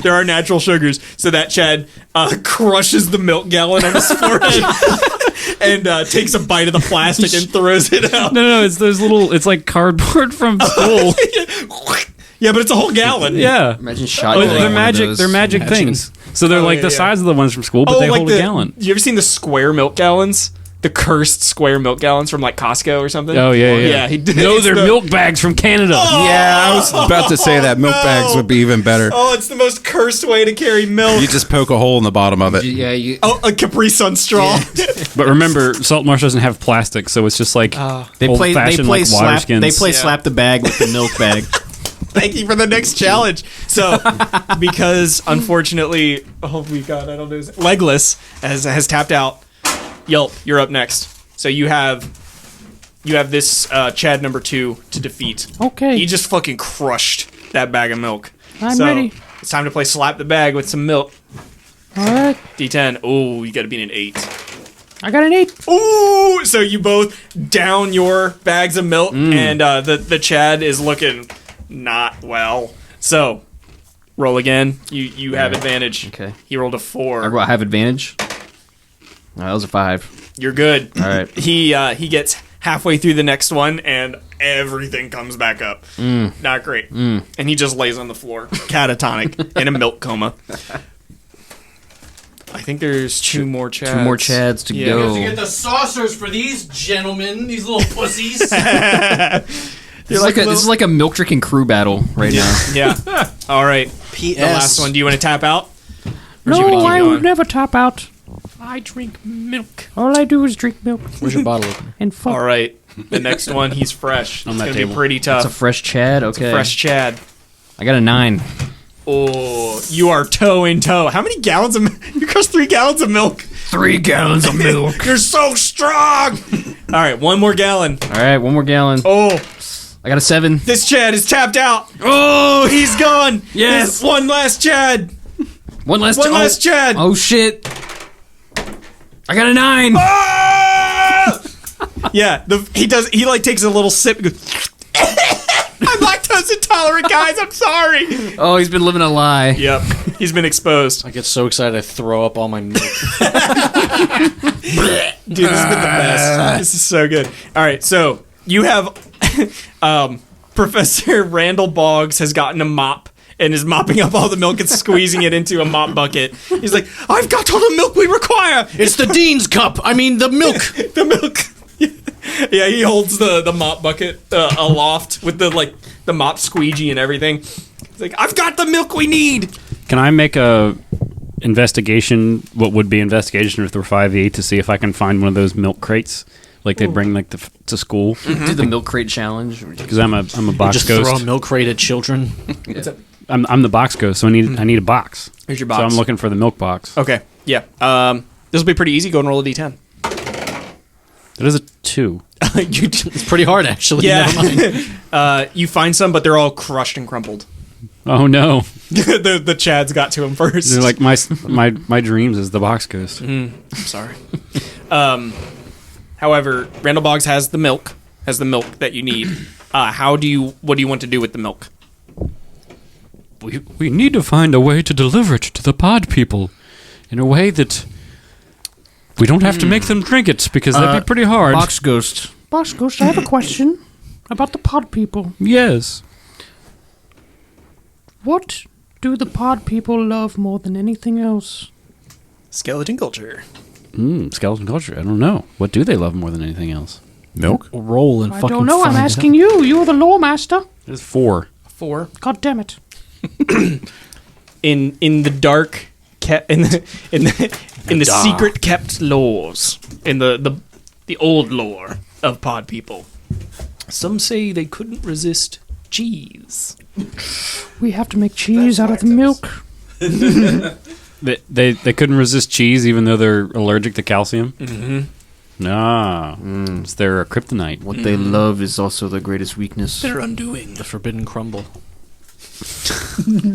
There are natural sugars, so that Chad crushes the milk gallon on his forehead and takes a bite of the plastic and throws it out. No, it's those little. It's like cardboard from school. Yeah, but it's a whole gallon. Yeah. Imagine Oh, shotgunning they're one of magic. those. They're magic things. So they're like yeah, the yeah. size of the ones from school, but they like hold a gallon. You ever seen the square milk gallons? The cursed square milk gallons from like Costco or something? Oh yeah. Yeah, he did. No, It's they're the- milk bags from Canada. Yeah, I was about to say that milk bags would be even better. Oh, it's the most cursed way to carry milk. You just poke a hole in the bottom of it. Yeah, you. Oh, a Capri Sun straw. But remember, Saltmarsh doesn't have plastic, so it's just like They play old-fashioned, like, water slap. skins. They play Yeah. slap the bag with the milk bag. Thank you for the next challenge. So, because unfortunately, oh my god, I don't know, Legless has tapped out. Yelp, you're up next. So you have this Chad number 2 to defeat. Okay. He just fucking crushed that bag of milk. I'm so, ready. It's time to play slap the bag with some milk. All right. D10. Oh, you got to beat an 8. I got an 8. Ooh! So you both down your bags of milk, and the Chad is looking not well. So roll again. You have advantage. Okay. He rolled a 4. I have advantage. That was a 5. You're good. All right. He gets halfway through the next one, and everything comes back up. Not great. And he just lays on the floor, catatonic, in a milk coma. I think there's 2 more Chads. 2 more Chads to Yeah. go. the saucers for these gentlemen, these little pussies. This is like a milk drinking crew battle right now. Yeah. All right. P.S. The last one. Do you want to tap out? Or do you No, wanna keep I going? would never tap out. I drink milk. All I do is drink milk Where's your bottle opener? and fuck. All right. The next one, he's fresh. On It's that going to be table. pretty It's tough. a fresh Chad. Okay. Fresh Chad. I got a 9. Oh, you are toe in toe. How many gallons of milk? You crushed 3 gallons of milk. 3 gallons of milk. You're so strong. All right, 1 more gallon. All right, 1 more gallon. Oh, I got a 7. this Chad is tapped out. Oh, he's gone. Yes. This one last Chad. One last. One last Chad. Oh shit! I got a 9. Ah! Yeah, he like takes a little sip. And goes, I'm lactose intolerant, guys. I'm sorry. Oh, he's been living a lie. Yep, he's been exposed. I get so excited I throw up all my milk. Dude, this has been the best. This is so good. All right, so you have Professor Randall Boggs has gotten a mop and is mopping up all the milk and squeezing it into a mop bucket. He's like, I've got all the milk we require. It's the dean's cup. I mean, the milk. The milk. Yeah, he holds the mop bucket aloft with the mop squeegee and everything. He's like, I've got the milk we need. Can I make a investigation? What would be investigation if there were 5e to see if I can find one of those milk crates, like they bring like to school? Do the milk crate challenge. Because I'm a box Just throw a ghost. milk crate at children. I'm the box ghost, so I need a box. Here's your So box. I'm looking for the milk box. Okay, yeah. This will be pretty easy. Go and roll a d10. That is a 2. It's pretty hard, actually. Yeah. Never mind. You find some, but they're all crushed and crumpled. Oh no! the Chads got to him first. They're like my dreams is the box ghost. I'm sorry. However, Randall Boggs has the milk that you need. What do you want to do with the milk? We need to find a way to deliver it to the pod people in a way that we don't have to make them drink it, because that'd be pretty hard. Box ghost. Boss Ghost, I have a question about the pod people. Yes. What do the pod people love more than anything else? Skeleton culture. Skeleton culture. I don't know. What do they love more than anything else? Milk? Roll and I fucking don't know. I'm find asking you. You're the lore master. There's 4. 4. God damn it. In the dark, in the secret kept laws, in the old lore of pod people, some say they couldn't resist cheese. We have to make cheese out of the milk. They couldn't resist cheese even though they're allergic to calcium. It's their kryptonite. What they love is also their greatest weakness. They're undoing. The forbidden crumble.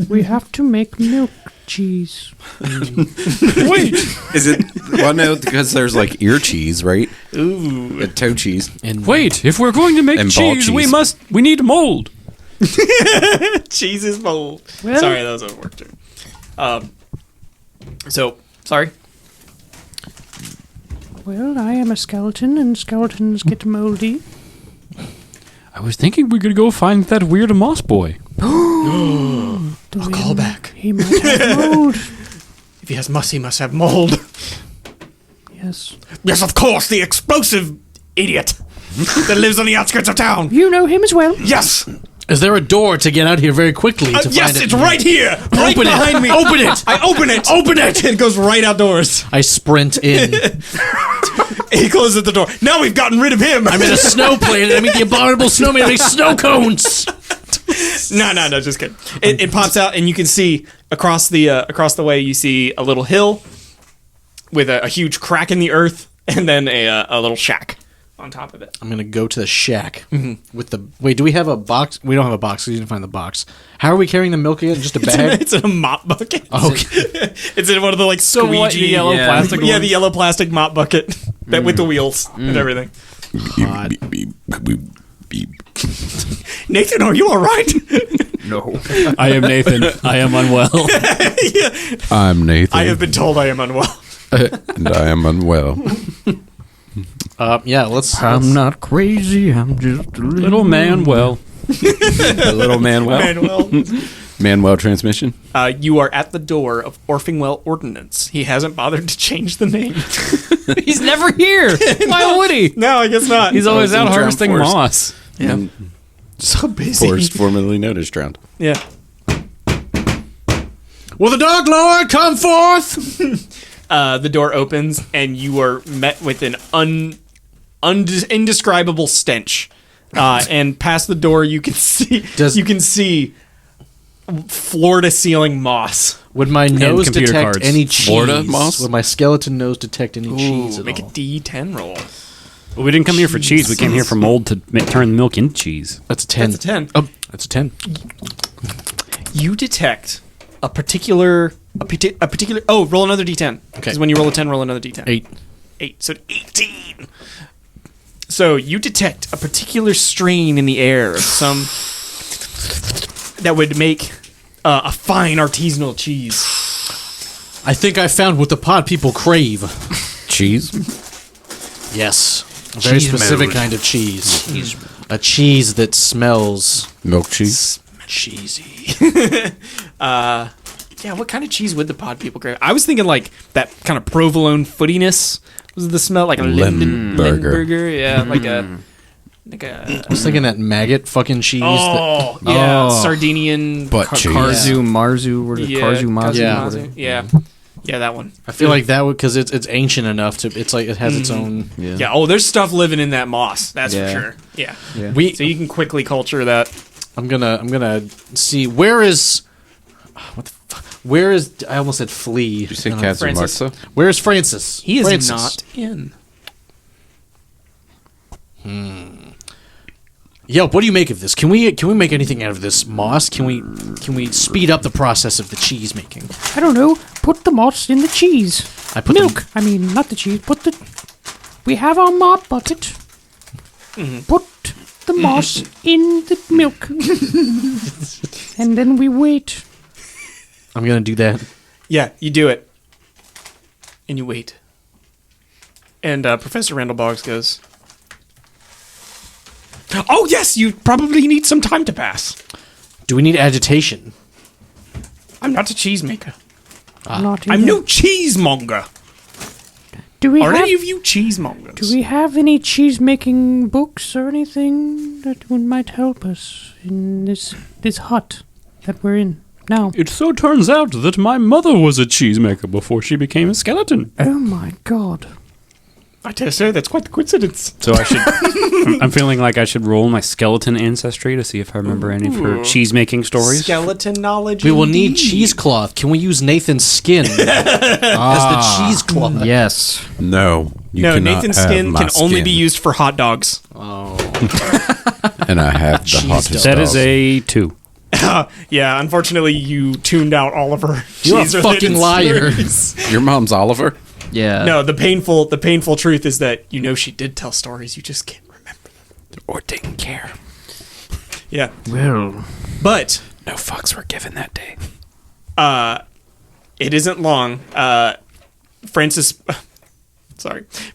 We have to make milk cheese. Wait, is it? Well, no, because there's like ear cheese, right? Ooh. And toe cheese. And Wait, if we're going to make And ball cheese, cheese. we need mold. Cheese is bold. Well- Sorry, that was a work term. So, sorry. Well, I am a skeleton, and skeletons get moldy. I was thinking we could go find that weird moss boy. I'll call back. He might have mold. If he has muss, he must have mold. Yes. Yes, of course, the explosive idiot that lives on the outskirts of town. You know him as well. Yes. is there a door to get out here very quickly to Yes, find it? it's right here. Right Open it. behind me. Open it. I open it. Open it. It goes right outdoors. I sprint in. He closes the door. Now we've gotten rid of him. I'm in a snow plane. I meet the abominable snowman that makes snow cones. No, just kidding. It pops out, and you can see across the way. You see a little hill with a huge crack in the earth, and then a little shack on top of it. I'm gonna go to the shack with the. Wait, do we have a box? We don't have a box. We didn't find the box. How are we carrying the milk again? Just a bag? It's in a mop bucket. Okay. It's in one of the like squeegee what, the yellow plastic Yeah, ones? the yellow plastic mop bucket that with the wheels and everything. God. Nathan, are you all right? No. I am Nathan. I am unwell. I'm Nathan. I have been told I am unwell. and I am unwell. Yeah. Let's. I'm not crazy. I'm just a Little man well. The little Manuel. Manuel. Manuel transmission. You are at the door of Orpingwell Ordnance. He hasn't bothered to change the name. He's never here. Why would he? No, I guess not. He's always in out Drowned harvesting Forest. moss. And so busy. forest formerly known as drowned. Yeah. Will the Dark Lord come forth? The door opens and you are met with an indescribable stench. And past the door, you can see floor to ceiling moss. Would my nose computer detect cards. any cheese? Florida moss? Would my skeleton nose detect any cheese Ooh, at make a all? D10 roll. Well, we didn't come here for cheese. We came here for mold to turn the milk into cheese. That's a 10. That's a 10. Oh, that's a 10. You detect a particular. Oh, roll another D10. Okay. Because when you roll a 10, roll another D10. 8. So 18. So you detect a particular strain in the air of some that would make a fine artisanal cheese. I think I found what the pod people crave. Cheese? Yes. A very Cheese specific mode. kind of cheese. A cheese that smells Milk cheese? cheesy. Yeah, what kind of cheese would the pod people crave? I was thinking like that kind of provolone footiness was the smell, like a Limburger. Limburger. Yeah, like a I was thinking that maggot fucking cheese. oh yeah, Oh. Sardinian Butt cheese. Karzu, Marzu, what is it? yeah, Karzu, Mazu. Yeah. Kazu, yeah, that one. I feel like that would because it's ancient enough to. It's like it has its own. Yeah. Oh, there's stuff living in that moss. That's Yeah. for sure. Yeah. We. So you can quickly culture that. I'm gonna see where is. What the fuck? Where is? I almost said flea. Did you say Francis. Kazumatsu? Where is Francis? He is Francis. not in. Yo, what do you make of this? Can we make anything out of this moss? Can we speed up the process of the cheese making? I don't know. Put the moss in the cheese. I put Milk. I mean, not the cheese. We have our mop bucket. Put the moss in the milk. And then we wait. I'm gonna do that. Yeah, you do it. And you wait. And Professor Randall Boggs goes, "Oh, yes, you probably need some time to pass. Do we need agitation? I'm not a cheesemaker. Not I'm either. no cheesemonger. Do we Are have? any of you cheesemongers? Do we have any cheese making books or anything that might help us in this hut that we're in now? It so turns out that my mother was a cheesemaker before she became a skeleton. Oh my god! I dare say that's quite the coincidence. So I should. I'm feeling like I should roll my skeleton ancestry to see if I remember any of her cheese making stories. Skeleton knowledge. We will need cheesecloth. Can we use Nathan's skin as the cheesecloth? Yes. No, you No, cannot Nathan's have skin my can only be skin. used for hot dogs. Oh. And I have the hottest That is dogs. a 2. Yeah, unfortunately, you tuned out all of her You're a cheese-related fucking liar. stories. Your mom's Oliver? Yeah. No, the painful truth is that you know she did tell stories. You just can't remember them. Or didn't care. Yeah, Well, but No fucks were given that day. it isn't long.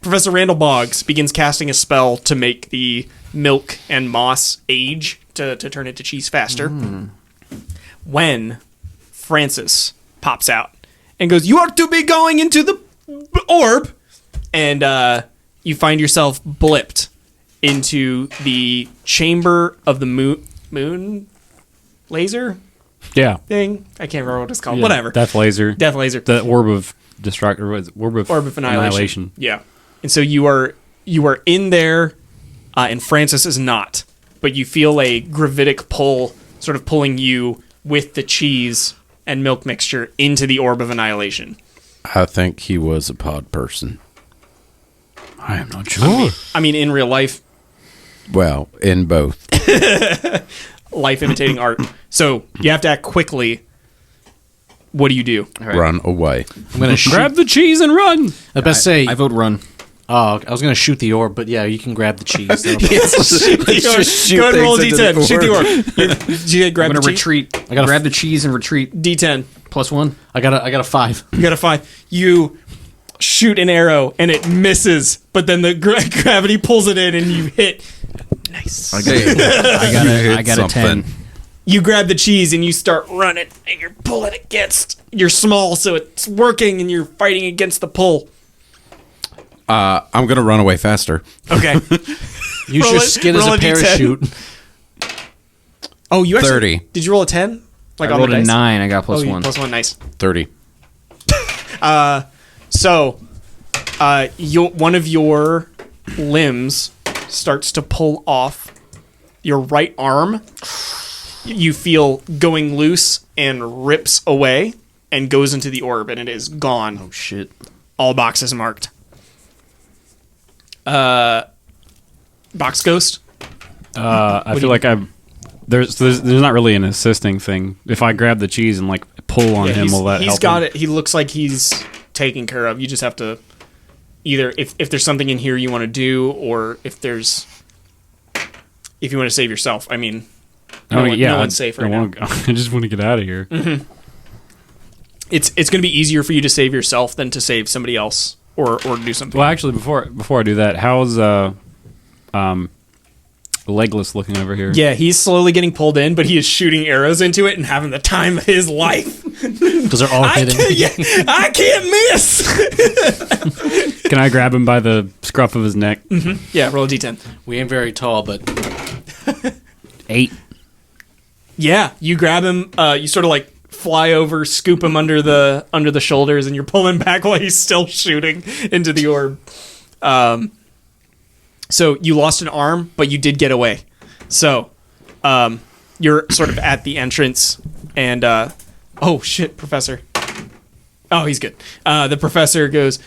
Professor Randall Boggs begins casting a spell to make the milk and moss age to turn into cheese faster. When Francis pops out and goes, "You are to be going into the orb," and you find yourself blipped into the chamber of the moon laser Yeah. thing. I can't remember what it's called. Yeah, Whatever. Death laser. Death laser. The orb of orb of Annihilation. Yeah. And so you are in there, and Francis is not. But you feel a gravitic pull sort of pulling you with the cheese and milk mixture into the orb of annihilation. I think he was a pod person. I am not sure. I mean, in real life, Well, in both. life imitating art. So you have to act quickly. What do you do? Run away. I'm going to shoot. Grab the cheese and run. I best say. I vote run. Oh, I was going to shoot the orb, but yeah, you can grab the cheese. That'll be- Go ahead and roll a D10. Shoot the orb. Did you grab I'm the gonna cheese? retreat. I gotta Grab the cheese and retreat. D10. +1. I got a 5. You got a 5. You shoot an arrow and it misses, but then the gravity pulls it in and you hit. Nice. I got a 10. You grab the cheese and you start running and you're pulling against. You're small, so it's working and you're fighting against the pull. I'm going to run away faster. Okay. Use Roll your it- skin as roll a a D10. parachute. Oh, you actually 30. Did you roll a 10? Like I on rolled the a dice? 9. I got Oh, +1. you- +1, nice. 30. So, one of your limbs starts to pull off your right arm. You feel going loose and rips away and goes into the orb, and it is gone. Oh shit. All boxes marked. Box ghost. I feel like there's not really an assisting thing. If I grab the cheese and like pull on him, will that he's help got him? it. He looks like he's taken care of. You just have to either if there's something in here you want to do, or if you want to save yourself. I mean, no one's safe right now. I just want to get out of here. It's going to be easier for you to save yourself than to save somebody else or do something. Well, actually, before I do that, how's Legless looking over here? Yeah, he's slowly getting pulled in, but he is shooting arrows into it and having the time of his life. Because they're all hitting. I can't miss. Can I grab him by the scruff of his neck? Yeah, roll a d10. We ain't very tall, but 8. Yeah, you grab him. You sort of like fly over, scoop him under the shoulders, and you're pulling back while he's still shooting into the orb. So you lost an arm, but you did get away. So you're sort of at the entrance, and oh shit, Professor. Oh, he's good. The professor goes,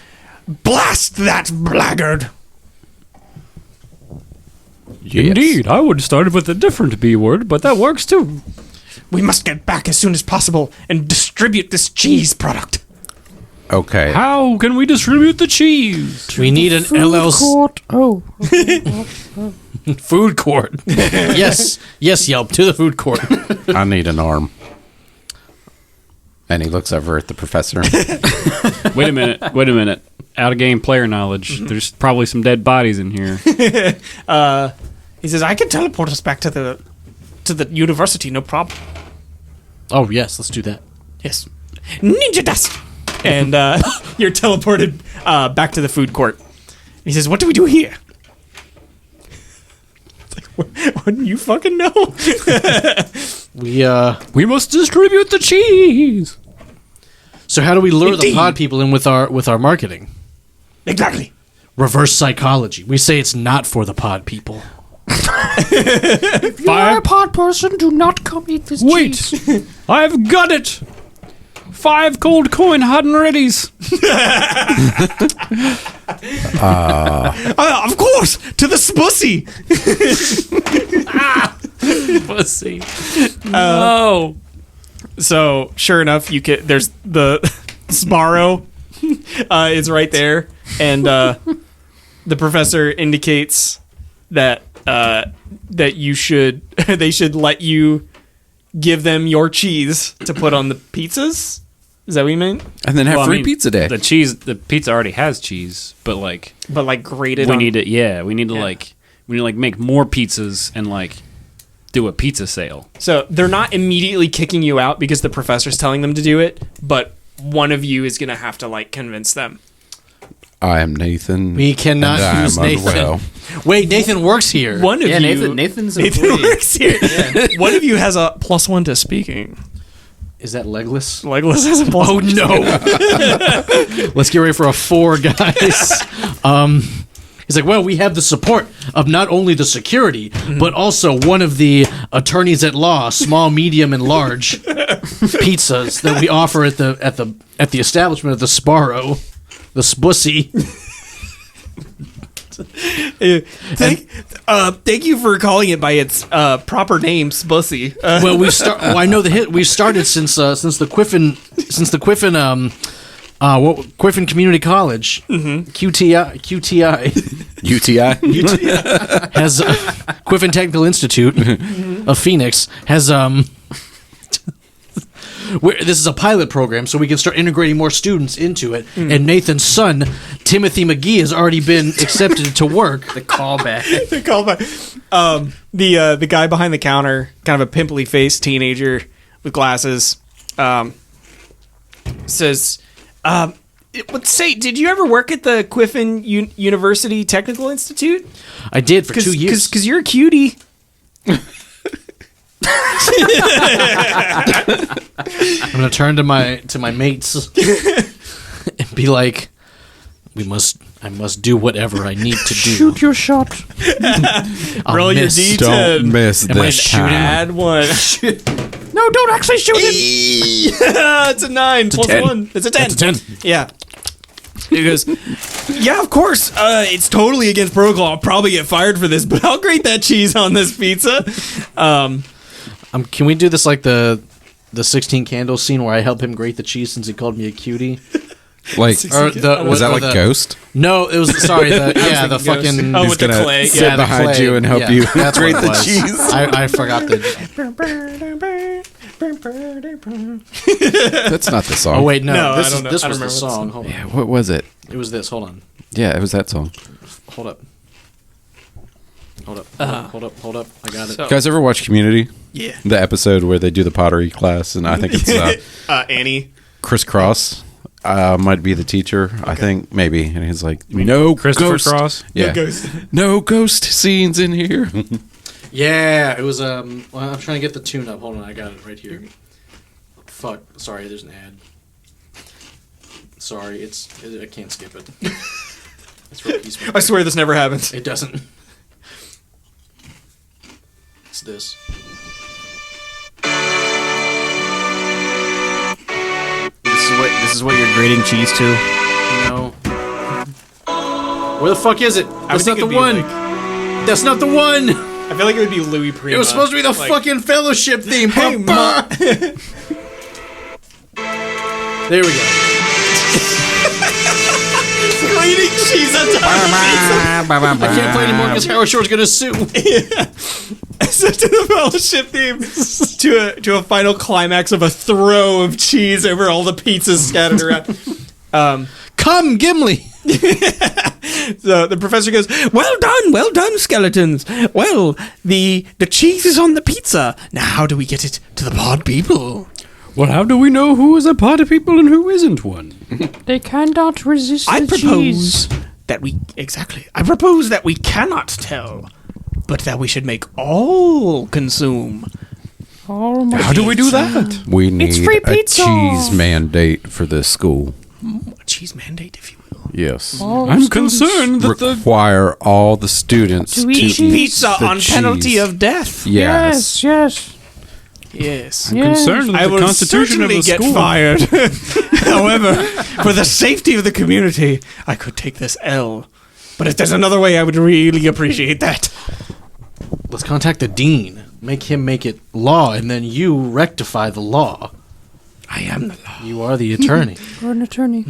"Blast that blackguard!" Yes. Indeed, I would have started with a different B word, but that works too. We must get back as soon as possible and distribute this cheese product. Okay. How can we distribute the cheese? we need an LLC Court. Oh. food court. yes, Yelp, to the food court. I need an arm. And he looks over at the professor. Wait a minute. Out of game player knowledge. There's probably some dead bodies in here. He says, "I can teleport us back to the university, no problem." Oh yes, let's do that. Yes. Ninja dust! And you're teleported back to the food court. He says, "What do we do here?" It's like, what do you fucking know? We We must distribute the cheese. So how do we lure the Indeed. pod people in with our marketing? Exactly. reverse psychology. We say it's not for the pod people. If you're a pod person, do not come eat this cheese. I've got it. 5 gold coin hot and readies. Of course, to the spussy. Pussy. No. So sure enough, there's the Sparrow is right there, and the professor indicates that that you should they should let you give them your cheese to put on the pizzas. Is that what you meant? And then have free pizza day. The pizza already has cheese, but Grated. we need to make more pizzas and do a pizza sale. So they're not immediately kicking you out because the professor's telling them to do it, but one of you is gonna have to convince them. I am Nathan. We cannot and use I am Nathan. unwell. Wait, Nathan works here. One of you, Nathan's Nathan employee. works here. One of you has a +1 to speaking. Is that Legless? Legolas has a +1. Oh no! Let's get ready for a 4, guys. He's like, well, we have the support of not only the security, but also one of the attorneys at law, small, medium, and large pizzas that we offer at the establishment of the Sparrow, the Spussy. Thank you for calling it by its proper name, Spussy. Well, I know we've started since the Quiffin Quiffin Community College, QTI UTI? has Quiffin Technical Institute of Phoenix has this is a pilot program, so we can start integrating more students into it. And Nathan's son, Timothy McGee, has already been accepted to work. The callback. The callback. The guy behind the counter, kind of a pimply faced teenager with glasses, says, say, did you ever work at the Quiffin University Technical Institute? I did for 2 years. Because you're a cutie. I'm gonna turn to my mates and be like, I must do whatever I need to do. Shoot your shot. Roll your miss. D10. Don't miss Am I this shooting? time. Add 1. No, don't actually shoot him. It's a 9 plus 10. 1. It's a 10. It's a 10. Yeah. He goes, yeah, of course. It's totally against protocol. I'll probably get fired for this, but I'll grate that cheese on this pizza. Can we do this like the 16 candles scene where I help him grate the cheese since he called me a cutie? Like, Or was that like Ghost? No, it was sorry. The fucking. Oh, He's with the gonna clay. sit Yeah, the behind clay. you and help Yeah, you that's grate what it the was. cheese. I forgot the. That's not the song. Oh wait, no. No, this I don't know. this I was don't the remember what song. Hold on. Yeah, what was it? It was this. Hold on. Yeah, it was that song. Hold up. Hold up. Hold up. I got it. So- You guys ever watch Community? Yeah. The episode where they do the pottery class, and I think it's Annie. Chris Cross might be the teacher. I think maybe, and he's like, "No Christopher ghost. Cross? Yeah, no ghost scenes in here." Yeah, it was. Well, I'm trying to get the tune up. Hold on, I got it right here. Fuck. Sorry, there's an ad. Sorry, I can't skip it. It's real peaceful. I swear this never happens. It doesn't. It's this. This is what you're grating cheese to. No. Where the fuck is it? That's think not the it'd be one. That's not the one. I feel like it would be Louis Prima. It was supposed to be the fucking fellowship theme. Hey, Papa. There we go. grating cheese on top of I can't play anymore because Howard Shore's gonna sue. So to the fellowship theme, to a final climax of a throw of cheese over all the pizzas scattered around. Come, Gimli. So the professor goes, well done, skeletons. Well, the cheese is on the pizza. Now how do we get it to the pod people? Well, how do we know who is a part of people and who isn't one? They cannot resist I the propose cheese. that I propose that we cannot tell, but that we should make all consume. Oh my How do we do that? We need free a pizza. cheese mandate for this school. A cheese mandate, if you will. Yes. All the I'm students. concerned that the Require all the students To eat Eat cheese. pizza the on penalty cheese. of death. Yes. Yes. Yes. I'm Yes. concerned that I the will constitution of certainly the get school. fired. However, for the safety of the community, I could take this L. But if there's another way, I would really appreciate that. Let's contact the dean. Make him make it law, and then you rectify the law. I am the law. You are the attorney. You're an attorney.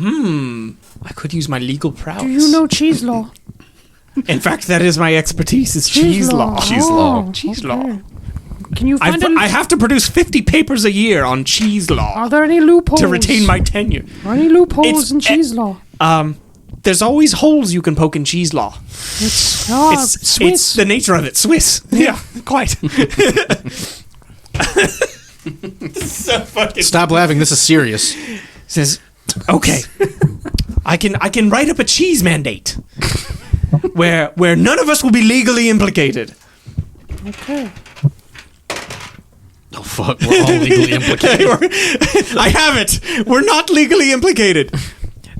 I could use my legal prowess. Do you know cheese law? In fact, that is my expertise, is cheese law. Cheese law. Cheese law. Can you find I have to produce 50 papers a year on cheese law Are there any loopholes? to retain my tenure. Are any loopholes It's- in cheese law? There's always holes you can poke in cheese law. It's It's Swiss. the nature of it. Swiss. Yeah, quite. So fucking Stop laughing. This is serious. says, okay, I can write up a cheese mandate where none of us will be legally implicated. Okay. Oh fuck, we're all legally implicated. I have it. We're not legally implicated.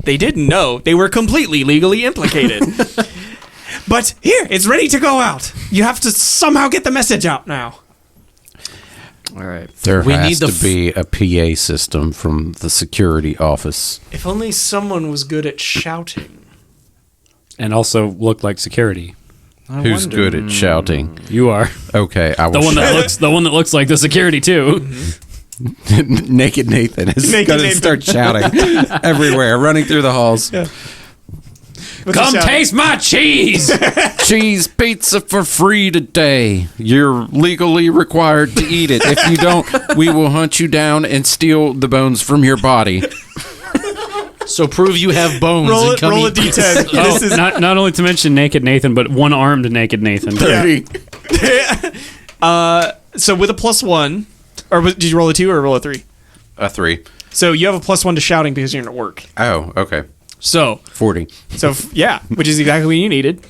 They didn't know. They were completely legally implicated. But here, it's ready to go out. You have to somehow get the message out now. All right. There We has need the to be a PA system from the security office. If only someone was good at shouting. And also look like security. Who's good at shouting? You are Okay, I the will. one that looks like the security too. Naked Nathan is Naked going to Nathan. start shouting everywhere, running through the halls. What's Come the shout? taste my cheese. Cheese pizza for free today. You're legally required to eat it. If you don't, we will hunt you down and steal the bones from your body. So prove you have bones Roll and it. come Roll a eat pizza. d10. Oh, This is not only to mention naked Nathan, but one-armed naked Nathan. so with a +1, or did you roll a 2 or roll a 3? A 3. So you have a +1 to shouting because you're at work. Oh, okay. So 40. yeah, which is exactly what you needed,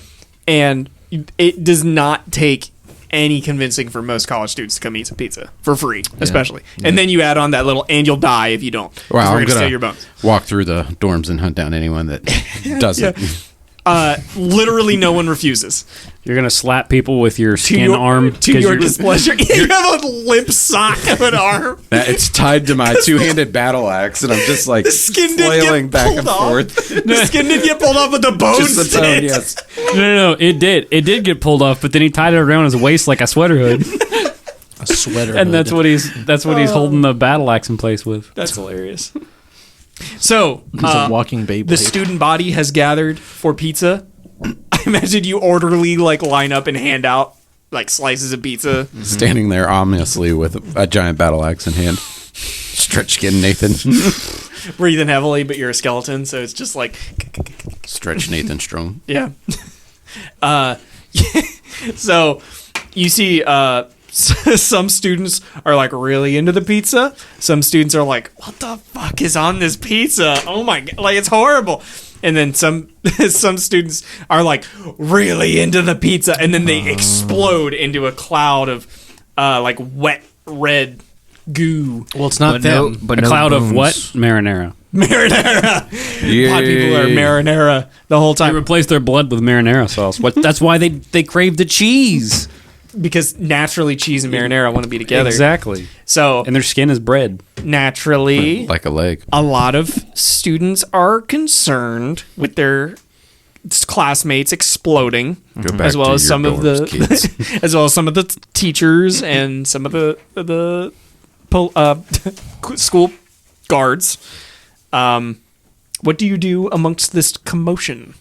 and it does not take any convincing for most college students to come eat some pizza for free, especially. And then you add on that little, and you'll die if you don't. 'cause Wow, we're I'm gonna steal gonna your bones. walk through the dorms and hunt down anyone that doesn't. Literally, no one refuses. You're gonna slap people with your skin your, arm to 'cause your you're- displeasure. You have a limp sock of an arm. It's tied to my two-handed battle axe, and I'm just like Skin did flailing get back pulled and off. forth. The skin did get pulled off, but the bones Just the bone, did. yes. No, it did get pulled off, but then he tied it around his waist like a sweater hood, A sweater. and that's hood. what he's holding the battle axe in place with. That's hilarious. So, He's a walking Beyblade. the student body has gathered for pizza. I imagine you orderly line up and hand out slices of pizza. Standing there ominously with a giant battle axe in hand. Stretch skin Nathan. Breathing heavily, but you're a skeleton, so it's just Stretch Nathan strong. yeah. So you see some students are really into the pizza. Some students are like, what the fuck is on this pizza? Oh my god, it's horrible. And then some students are really into the pizza, and then they explode into a cloud of wet red goo. Well, it's not them. A cloud of what? Marinara. Marinara. Yay. Pot people are marinara the whole They time replaced their blood with marinara sauce. That's why they crave the cheese. because naturally cheese and marinara want to be together. Exactly. So And their skin is bread. naturally, Like a leg. a lot of students are concerned with their classmates exploding, Go back as well to as your some of the dorms, kids. as well as some of the teachers and some of the school guards. What do you do amongst this commotion?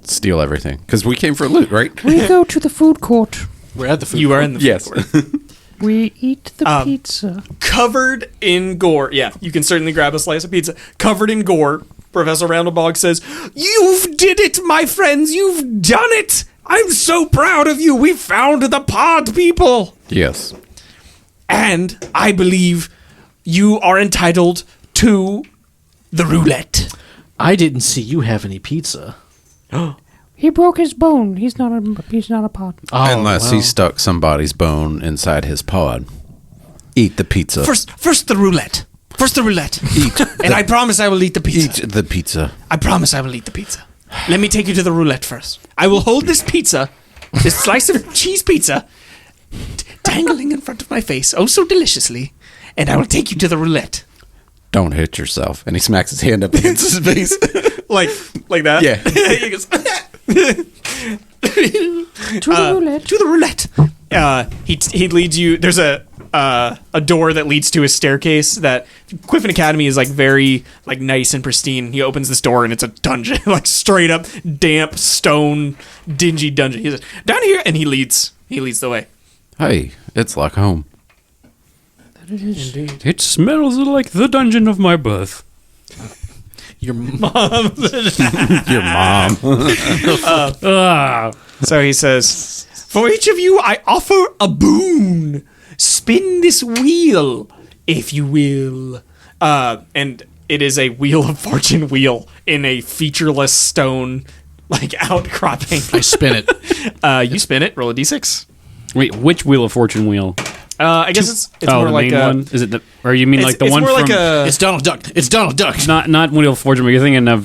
Steal everything. Because we came for loot, right? We go to the food court. We're at the food. You are in the Yes. food court. We eat the pizza. Covered in gore. Yeah, you can certainly grab a slice of pizza. Covered in gore. Professor Roundlebog says, "You've did it, my friends. You've done it. I'm so proud of you. We found the pod people. Yes. And I believe you are entitled to the roulette." I didn't see you have any pizza. He broke his bone. He's not a pod. Oh, Unless well. he stuck somebody's bone inside his pod. Eat the pizza. First the roulette. First the roulette. Eat. And I promise I will eat the pizza. Eat the pizza. I promise I will eat the pizza. Let me take you to the roulette first. I will hold this pizza, this slice of cheese pizza, dangling in front of my face, oh so deliciously, and I will take you to the roulette. Don't hit yourself. And he smacks his hand up against his face. Like that? Yeah. He goes, To the roulette. to the roulette. He leads you. There's a door that leads to a staircase. That Quiffin Academy is like very like nice and pristine. He opens this door and it's a dungeon, like straight up damp stone, dingy dungeon. He says, "Down here," and he leads the way. Hey, it's like home. Indeed. It smells like the dungeon of my birth. Your mom. Your mom. So he says, "For each of you, I offer a boon. Spin this wheel, if you will." And it is a Wheel of Fortune wheel in a featureless stone, like outcropping. I spin it. You spin it. Roll a d6. Wait, which Wheel of Fortune wheel? I guess it's more the like main one? Is it the? Or you mean like the it's one more from? like a It's Donald Duck. It's Donald Duck. Not Wheel of Fortune, but you're thinking of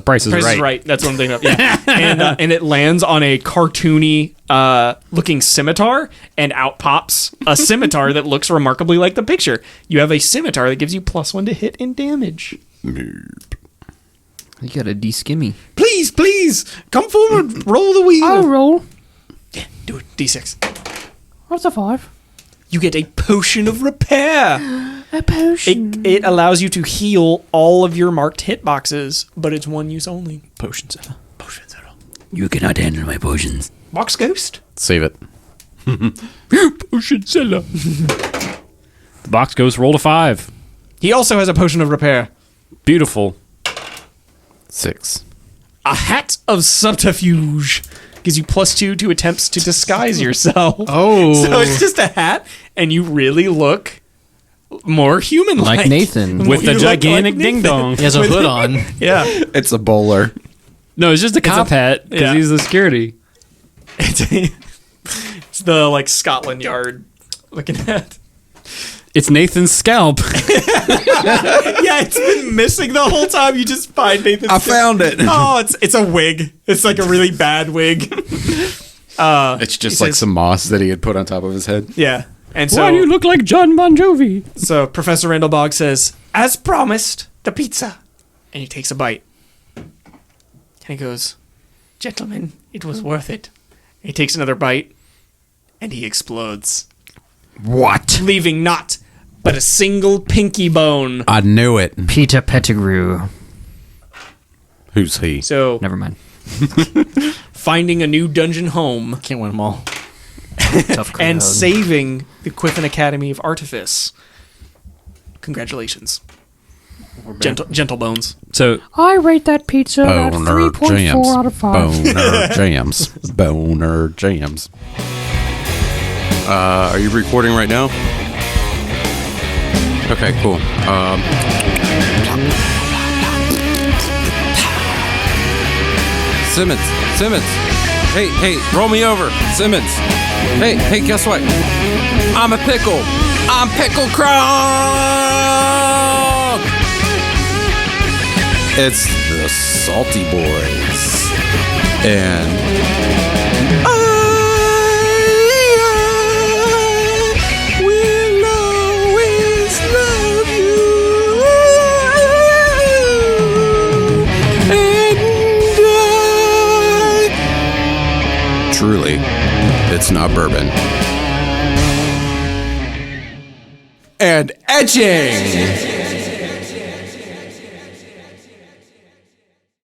Price is Price Right. is Right. That's what I'm thinking of. Yeah. And it lands on a cartoony looking scimitar, and out pops a scimitar that looks remarkably like the picture. You have a scimitar that gives you +1 to hit and damage. You got a de-skimmy. Please, come forward. Roll the wheel. I'll roll. Do it. D6. That's a 5. You get a potion of repair. A potion. It allows you to heal all of your marked hitboxes, but it's one use only. Potion seller. Potion zero. You cannot handle my potions. Box Ghost. Save it. Potion seller. The box goes roll to 5. He also has a potion of repair. Beautiful. 6. A hat of subterfuge gives you +2 to attempts to disguise yourself. Oh. So it's just a hat, and you really look more human-like. Like Nathan. With You the look gigantic like ding Nathan. dong. He has a hood on. Yeah. It's a bowler. No, it's just a cop hat because yeah. he's the security. It's the, like, Scotland Yard looking hat. It's Nathan's scalp. Yeah, it's been missing the whole time. You just find Nathan's I found it. Oh, it's a wig. It's like a really bad wig. It's just he like says- some moss that he had put on top of his head. Yeah. And Why do you so, look like John Bon Jovi? so Professor Randallbog says, "As promised, the pizza." And he takes a bite. And he goes, "Gentlemen, it was worth it." And he takes another bite, and he explodes, What? leaving not but a single pinky bone. I knew it. Peter Pettigrew. Who's he? So, Never mind. finding a new dungeon home Can't win them all. Tough crowd. and saving the Quiffin Academy of Artifice. Congratulations. Gentle bones. So I rate that pizza at Boner 3.4 jams. out of 5. Boner jams. Boner jams. Are you recording right now? Okay, cool. Simmons. Hey, roll me over. Simmons. Hey, guess what? I'm a pickle. I'm Pickle Krog. It's the Salty Boys. And I will always love you. And truly, it's not bourbon. And etching.